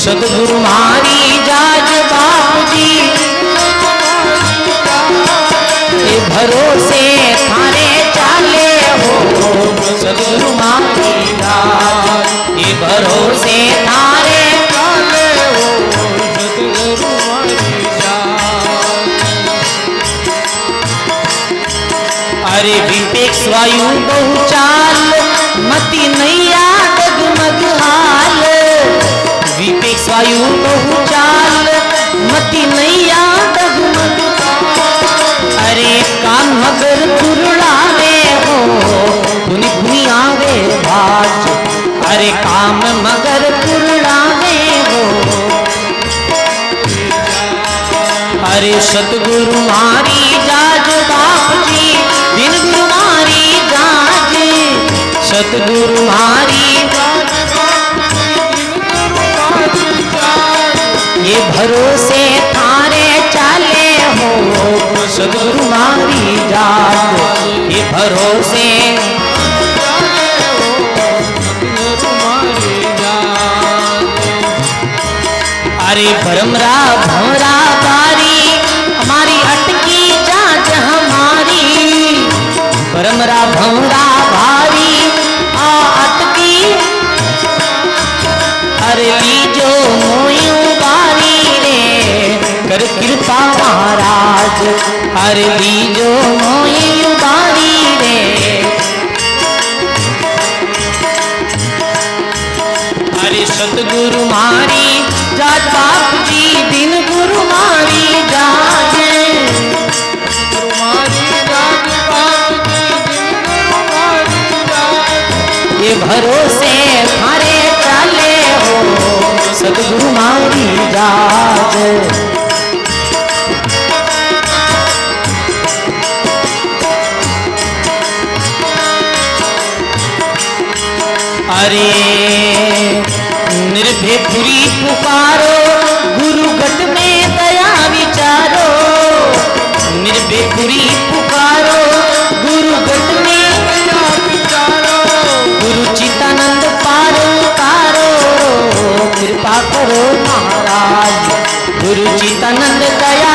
सतगुरु मारी जाज बाप जी ये भरोसे थारे चाले हो सतगुरु मारी जाज ये भरोसे थारे चाले हो सतगुरु मारी अरे विपेक्ष वायु बहुचाल मति नैया डगमग हाल विपेक्ष वायु बहुचाल मति नैया डगमग अरे कान मगर कुरड़ावे हो धुनी धुनी आवे भाज अरे काम मगर कुरड़ावे हो अरे सतगुरु मारी जाज बाप जी बिन गुरु मारी जाज सतगुरु मारी ये भरोसे थारे चाले हो सतगुरु मारी जाज ये भरोसे अरे भरमरा भमरा बारी हमारी अटकी जांच हमारी भरमरा भमरा भारी आ अटकी अरे लीजो मोयू बारी रे कर कृपा महाराज अरे लीजो मोयू बारी रे अरे सतगुरु मारी जाज बाप जी बिन गुरु मारी जाज गुरु मारी जाज बाप जी बिन गुरु मारी जाज ये भरोसे थारे चाले हो सतगुरु मारी जाज अरे निर्भयपुरी पुकारो गुरु घट में दया विचारो निर्भयपुरी पुकारो गुरु घट में दया विचारो गुरु चितानंद पारो तारो कृपा करो महाराज गुरु चितानंद दया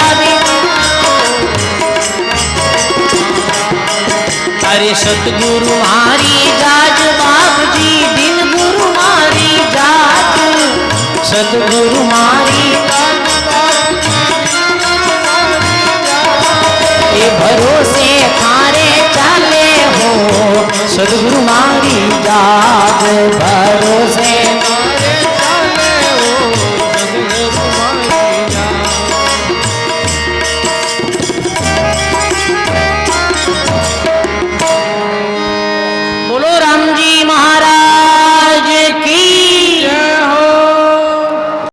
अरे सतगुरु मारी जाज बाप जी बिन गुरु मारी जाज सतगुरु मारी ये भरोसे थारे चाले हो सतगुरु मारी जाज भरोसे